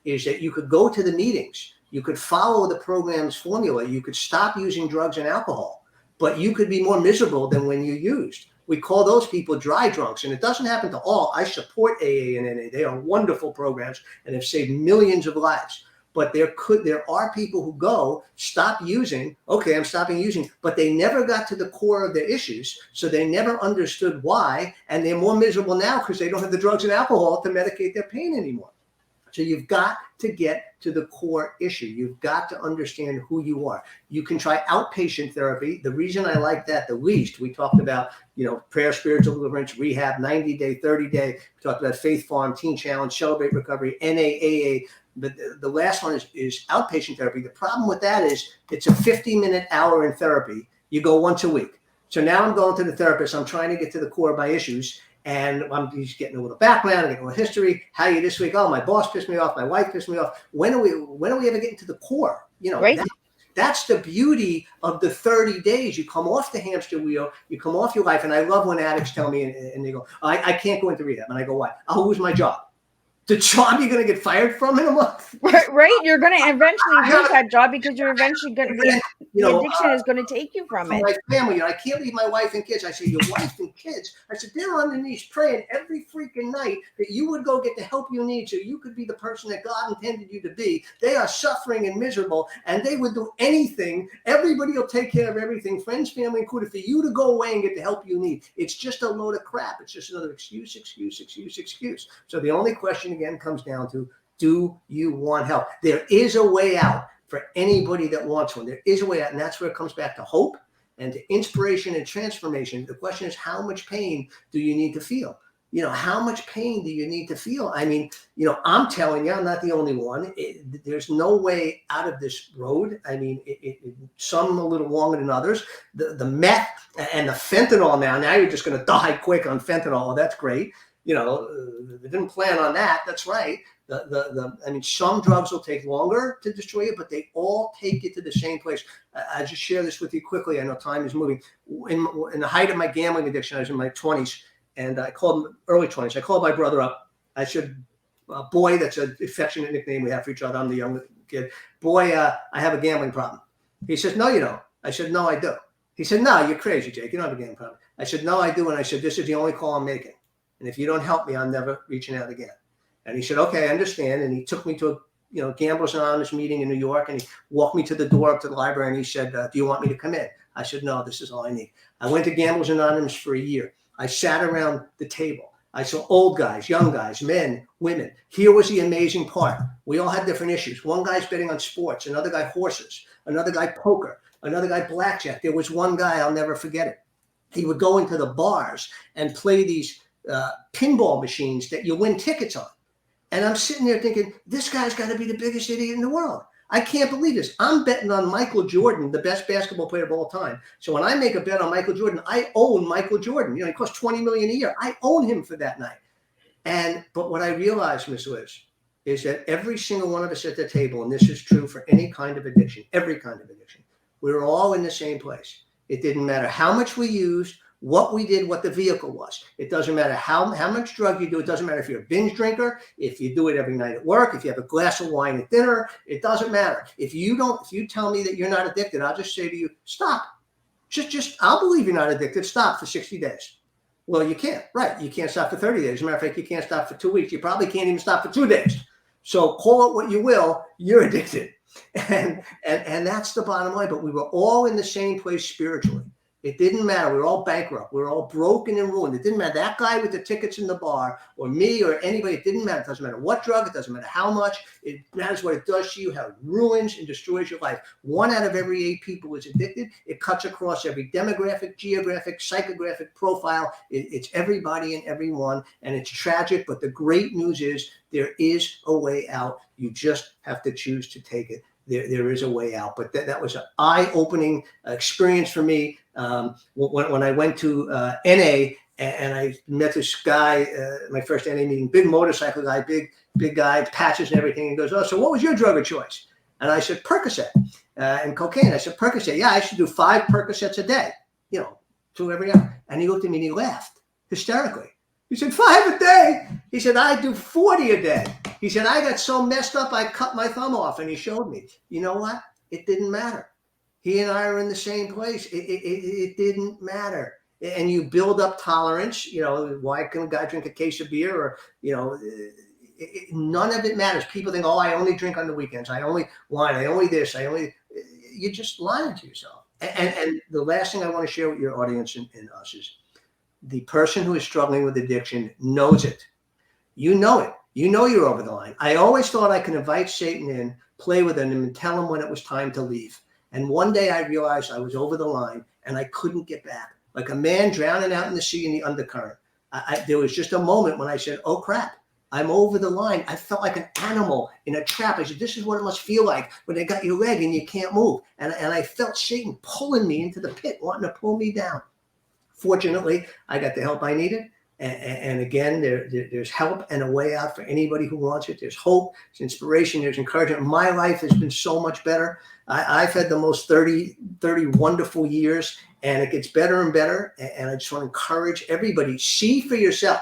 is that you could go to the meetings, you could follow the program's formula, you could stop using drugs and alcohol, but you could be more miserable than when you used. We call those people dry drunks, and it doesn't happen to all. I support AA and NA. They are wonderful programs and have saved millions of lives. But there are people who go, stop using. Okay, I'm stopping using, but they never got to the core of their issues, so they never understood why, and they're more miserable now because they don't have the drugs and alcohol to medicate their pain anymore. So you've got to get to the core issue. You've got to understand who you are. You can try outpatient therapy. The reason I like that the least, we talked about, prayer, spiritual deliverance, rehab, 90-day, 30-day. We talked about Faith Farm, Teen Challenge, Celebrate Recovery, NAAA. But the last one is outpatient therapy. The problem with that is it's a 50-minute hour in therapy. You go once a week. So now I'm going to the therapist. I'm trying to get to the core of my issues. And I'm just getting a little background, getting a little history. How are you this week? Oh, my boss pissed me off. My wife pissed me off. When are we ever getting to the core? right. That's the beauty of the 30 days. You come off the hamster wheel, you come off your life. And I love when addicts tell me, and they go, I can't go into rehab. And I go, why? I'll lose my job. The job you're going to get fired from in a month. Right? You're going to eventually I lose gotta- that job because you're eventually going to, You the know, addiction is going to take you from for it. my family, I can't leave my wife and kids. I said, your wife and kids. I said, they're on their knees praying every freaking night that you would go get the help you need so you could be the person that God intended you to be. They are suffering and miserable, and they would do anything. Everybody will take care of everything, friends, family included, for you to go away and get the help you need. It's just a load of crap. It's just another excuse. So the only question again comes down to, do you want help? There is a way out for anybody that wants one. There is a way out, and that's where it comes back to hope and to inspiration and transformation. The question is, how much pain do you need to feel? How much pain do you need to feel? I mean, I'm telling you, I'm not the only one. There's no way out of this road. I mean, some a little longer than others. The meth and the fentanyl now you're just going to die quick on fentanyl. Well, that's great. They didn't plan on that. That's right. I mean, some drugs will take longer to destroy you, but they all take you to the same place. I just share this with you quickly. I know time is moving. In the height of my gambling addiction, I was in my 20s, and early 20s. I called my brother up. I said, boy, that's an affectionate nickname we have for each other. I'm the young kid. Boy, I have a gambling problem. He says, no, you don't. I said, no, I do. He said, no, you're crazy, Jake. You don't have a gambling problem. I said, no, I do. And I said, this is the only call I'm making. And if you don't help me, I'm never reaching out again. And he said, okay, I understand. And he took me to a Gamblers Anonymous meeting in New York, and he walked me to the door up to the library, and he said, do you want me to come in? I said, no, this is all I need. I went to Gamblers Anonymous for a year. I sat around the table. I saw old guys, young guys, men, women. Here was the amazing part. We all had different issues. One guy's betting on sports, another guy horses, another guy poker, another guy blackjack. There was one guy, I'll never forget it. He would go into the bars and play these pinball machines that you win tickets on. And I'm sitting there thinking, this guy's got to be the biggest idiot in the world. I can't believe this. I'm betting on Michael Jordan, the best basketball player of all time. So when I make a bet on Michael Jordan, I own Michael Jordan. He costs $20 million a year. I own him for that night. But what I realized, Miss Liz, is that every single one of us at the table, and this is true for any kind of addiction, every kind of addiction, we were all in the same place. It didn't matter how much we used, what we did, what the vehicle was. It doesn't matter how much drug you do. It doesn't matter if you're a binge drinker, if you do it every night at work, if you have a glass of wine at dinner. It doesn't matter. If you tell me that you're not addicted, I'll just say to you, stop. I'll believe you're not addicted. Stop for 60 days. Well, you can't. Right. You can't stop for 30 days. As a matter of fact, you can't stop for 2 weeks. You probably can't even stop for 2 days. So call it what you will. You're addicted. And that's the bottom line. But we were all in the same place spiritually. It didn't matter. We were all bankrupt. We were all broken and ruined. It didn't matter. That guy with the tickets in the bar or me or anybody, it didn't matter. It doesn't matter what drug. It doesn't matter how much. It matters what it does to you, how it ruins and destroys your life. 1 out of every 8 people is addicted. It cuts across every demographic, geographic, psychographic profile. It's everybody and everyone, and it's tragic. But the great news is there is a way out. You just have to choose to take it. There is a way out. But that was an eye-opening experience for me. When I went to NA and I met this guy, my first NA meeting, big motorcycle guy, big guy, patches and everything. He goes, oh, so what was your drug of choice? And I said, Percocet and cocaine. I said, Percocet. Yeah, I should do 5 Percocets a day, 2 every hour. And he looked at me and he laughed hysterically. He said, 5 a day? He said, I do 40 a day. He said, I got so messed up, I cut my thumb off. And he showed me. You know what? It didn't matter. He and I are in the same place. It didn't matter. And you build up tolerance. Why can a guy drink a case of beer? Or, none of it matters. People think, oh, I only drink on the weekends. I only wine. I only this. You're just lying to yourself. And the last thing I want to share with your audience and us is the person who is struggling with addiction knows it. You know it. You know you're over the line. I always thought I could invite Satan in, play with him, and tell him when it was time to leave. And one day I realized I was over the line and I couldn't get back. Like a man drowning out in the sea in the undercurrent. There was just a moment when I said, oh crap, I'm over the line. I felt like an animal in a trap. I said, this is what it must feel like when they got your leg and you can't move. And I felt Satan pulling me into the pit, wanting to pull me down. Fortunately, I got the help I needed. And again, there's help and a way out for anybody who wants it. There's hope, there's inspiration, there's encouragement. My life has been so much better. I've had the most 30 wonderful years, and it gets better and better. And I just want to encourage everybody, see for yourself.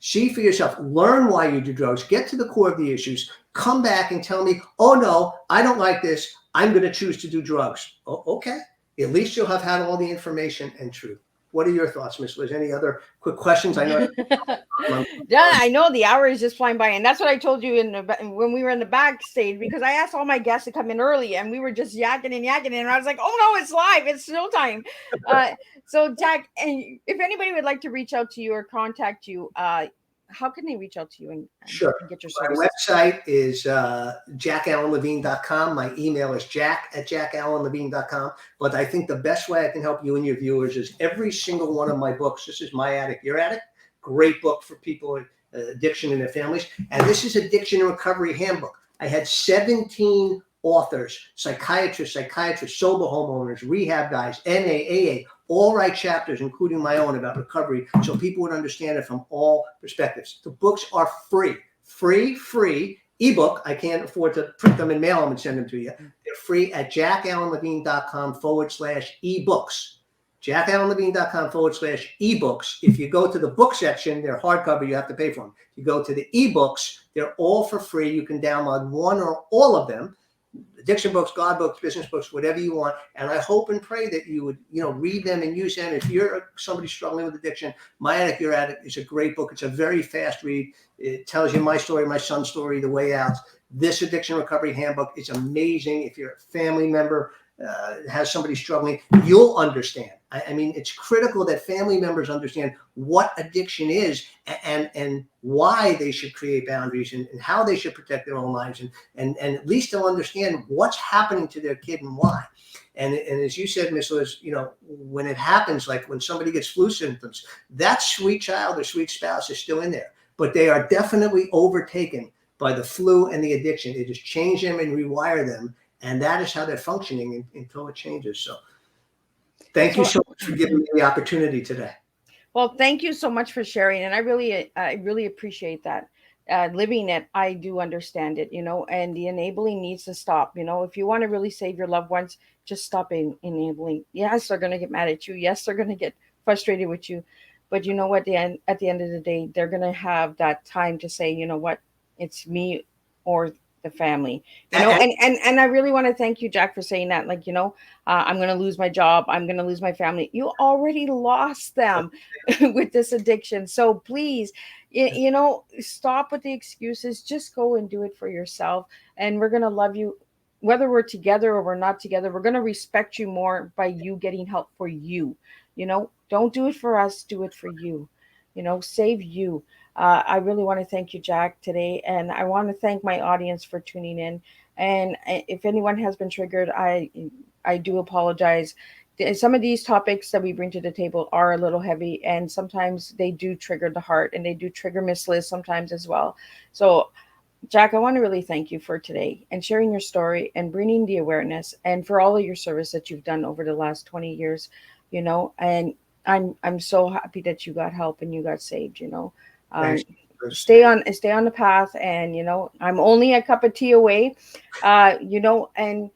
See for yourself, learn why you do drugs, get to the core of the issues, come back and tell me, oh no, I don't like this. I'm going to choose to do drugs. Oh, okay. At least you'll have had all the information and truth. What are your thoughts, Miss Liz? Any other quick questions? I know. Yeah, I know the hour is just flying by, and that's what I told you when we were in the backstage, because I asked all my guests to come in early, and we were just yakking and yakking, and I was like, "Oh no, it's live! It's still time." So Jack, and if anybody would like to reach out to you or contact you, how can they reach out to you and Sure. get your My services? website is jackallenlevine.com. My email is jack@jackallenlevine.com. But I think the best way I can help you and your viewers is every single one of my books. This is My Addict, Your Addict. Great book for people with addiction and their families. And this is Addiction and Recovery Handbook. I had 17 authors, psychiatrists, sober homeowners, rehab guys, NA, AA, all write chapters, including my own, about recovery, so people would understand it from all perspectives. The books are free. Ebook. I can't afford to print them and mail them and send them to you. They're free at jackallenlevine.com/ebooks. jackallenlevine.com/ebooks. If you go to the book section, they're hardcover, you have to pay for them. If you go to the ebooks, they're all for free. You can download one or all of them. Addiction books, God books, business books, whatever you want. And I hope and pray that you would, read them and use them. If you're somebody struggling with addiction, My Addict, Your Addict is a great book. It's a very fast read. It tells you my story, my son's story, the way out. This Addiction Recovery Handbook is amazing. If you're a family member, has somebody struggling, you'll understand. I mean, it's critical that family members understand what addiction is and why they should create boundaries and how they should protect their own lives. And at least they'll understand what's happening to their kid and why. And as you said, Miss Liz, when it happens, like when somebody gets flu symptoms, that sweet child or sweet spouse is still in there, but they are definitely overtaken by the flu and the addiction. It just change them and rewire them. And that is how they're functioning until it changes. So thank you so much for giving me the opportunity today. Well, thank you so much for sharing. And I really appreciate that. Living it, I do understand it, and the enabling needs to stop. If you want to really save your loved ones, just stop enabling. Yes, they're going to get mad at you. Yes, they're going to get frustrated with you. But you know what? At the end of the day, they're going to have that time to say, you know what, it's me or the family, and I really want to thank you, Jack, for saying that. Like, I'm going to lose my job. I'm going to lose my family. You already lost them with this addiction. So please, stop with the excuses. Just go and do it for yourself. And we're going to love you, whether we're together or we're not together. We're going to respect you more by you getting help for you. Don't do it for us. Do it for you. Save you. I really want to thank you, Jack, today. And I want to thank my audience for tuning in. And if anyone has been triggered, I do apologize. Some of these topics that we bring to the table are a little heavy, and sometimes they do trigger the heart, and they do trigger Miss Liz sometimes as well. So, Jack, I want to really thank you for today and sharing your story and bringing the awareness, and for all of your service that you've done over the last 20 years, and I'm so happy that you got help and you got saved, stay on the path. And I'm only a cup of tea away, and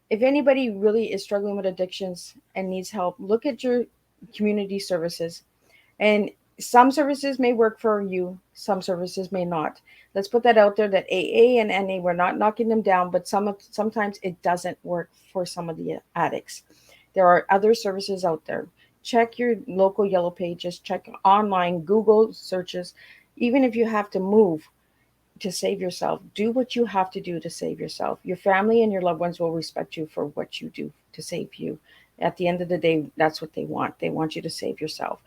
if anybody really is struggling with addictions and needs help, look at your community services. And some services may work for you, some services may not. Let's put that out there, that AA and NA, we're not knocking them down, but sometimes it doesn't work for some of the addicts. There are other services out there. Check your local yellow pages, check online, Google searches. Even if you have to move to save yourself, do what you have to do to save yourself. Your family and your loved ones will respect you for what you do to save you. At the end of the day, that's what they want. They want you to save yourself.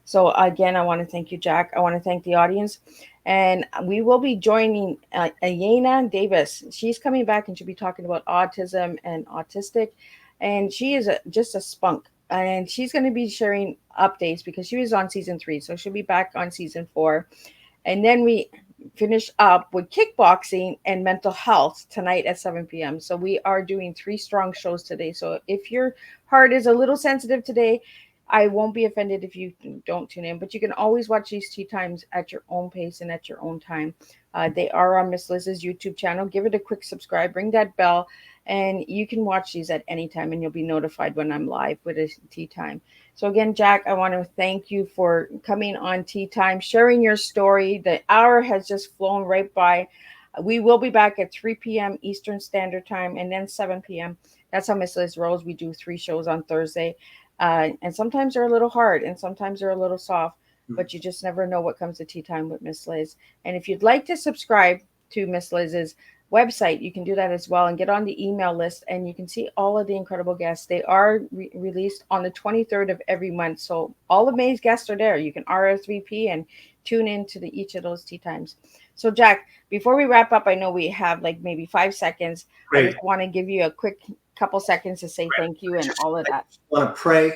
So again, I want to thank you, Jack. I want to thank the audience. And we will be joining Ayana Davis. She's coming back and she'll be talking about autism and autistic. And she is just a spunk. And she's going to be sharing updates because she was on season 3. So she'll be back on season 4. And then we finish up with kickboxing and mental health tonight at 7 p.m. So we are doing 3 strong shows today. So if your heart is a little sensitive today, I won't be offended if you don't tune in. But you can always watch these tea times at your own pace and at your own time. They are on Miss Liz's YouTube channel. Give it a quick subscribe, ring that bell, and you can watch these at any time, and you'll be notified when I'm live with a Tea Time. So again, Jack, I want to thank you for coming on Tea Time, sharing your story. The hour has just flown right by. We will be back at 3 p.m. Eastern Standard Time and then 7 p.m. That's how Miss Liz rolls. We do 3 shows on Thursday. And sometimes they're a little hard and sometimes they're a little soft, but you just never know what comes to Tea Time with Miss Liz. And if you'd like to subscribe to Miss Liz's website, you can do that as well and get on the email list, and you can see all of the incredible guests. They are released on the 23rd of every month. So all of May's guests are there. You can RSVP and tune in to each of those Tea Times. So Jack, before we wrap up, I know we have like maybe 5 seconds. Great. I just want to give you a quick couple seconds to say thank you and all of that. I want to pray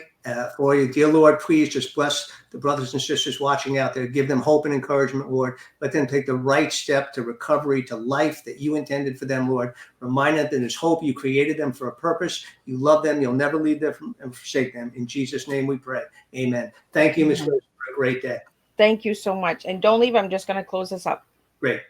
for you. Dear Lord, please just bless the brothers and sisters watching out there. Give them hope and encouragement, Lord. Let them take the right step to recovery, to life that you intended for them, Lord. Remind them that there's hope. You created them for a purpose. You love them. You'll never leave them and forsake them. In Jesus' name we pray. Amen. Thank you, Ms. Liz, for a great day. Thank you so much. And don't leave. I'm just going to close this up. Great.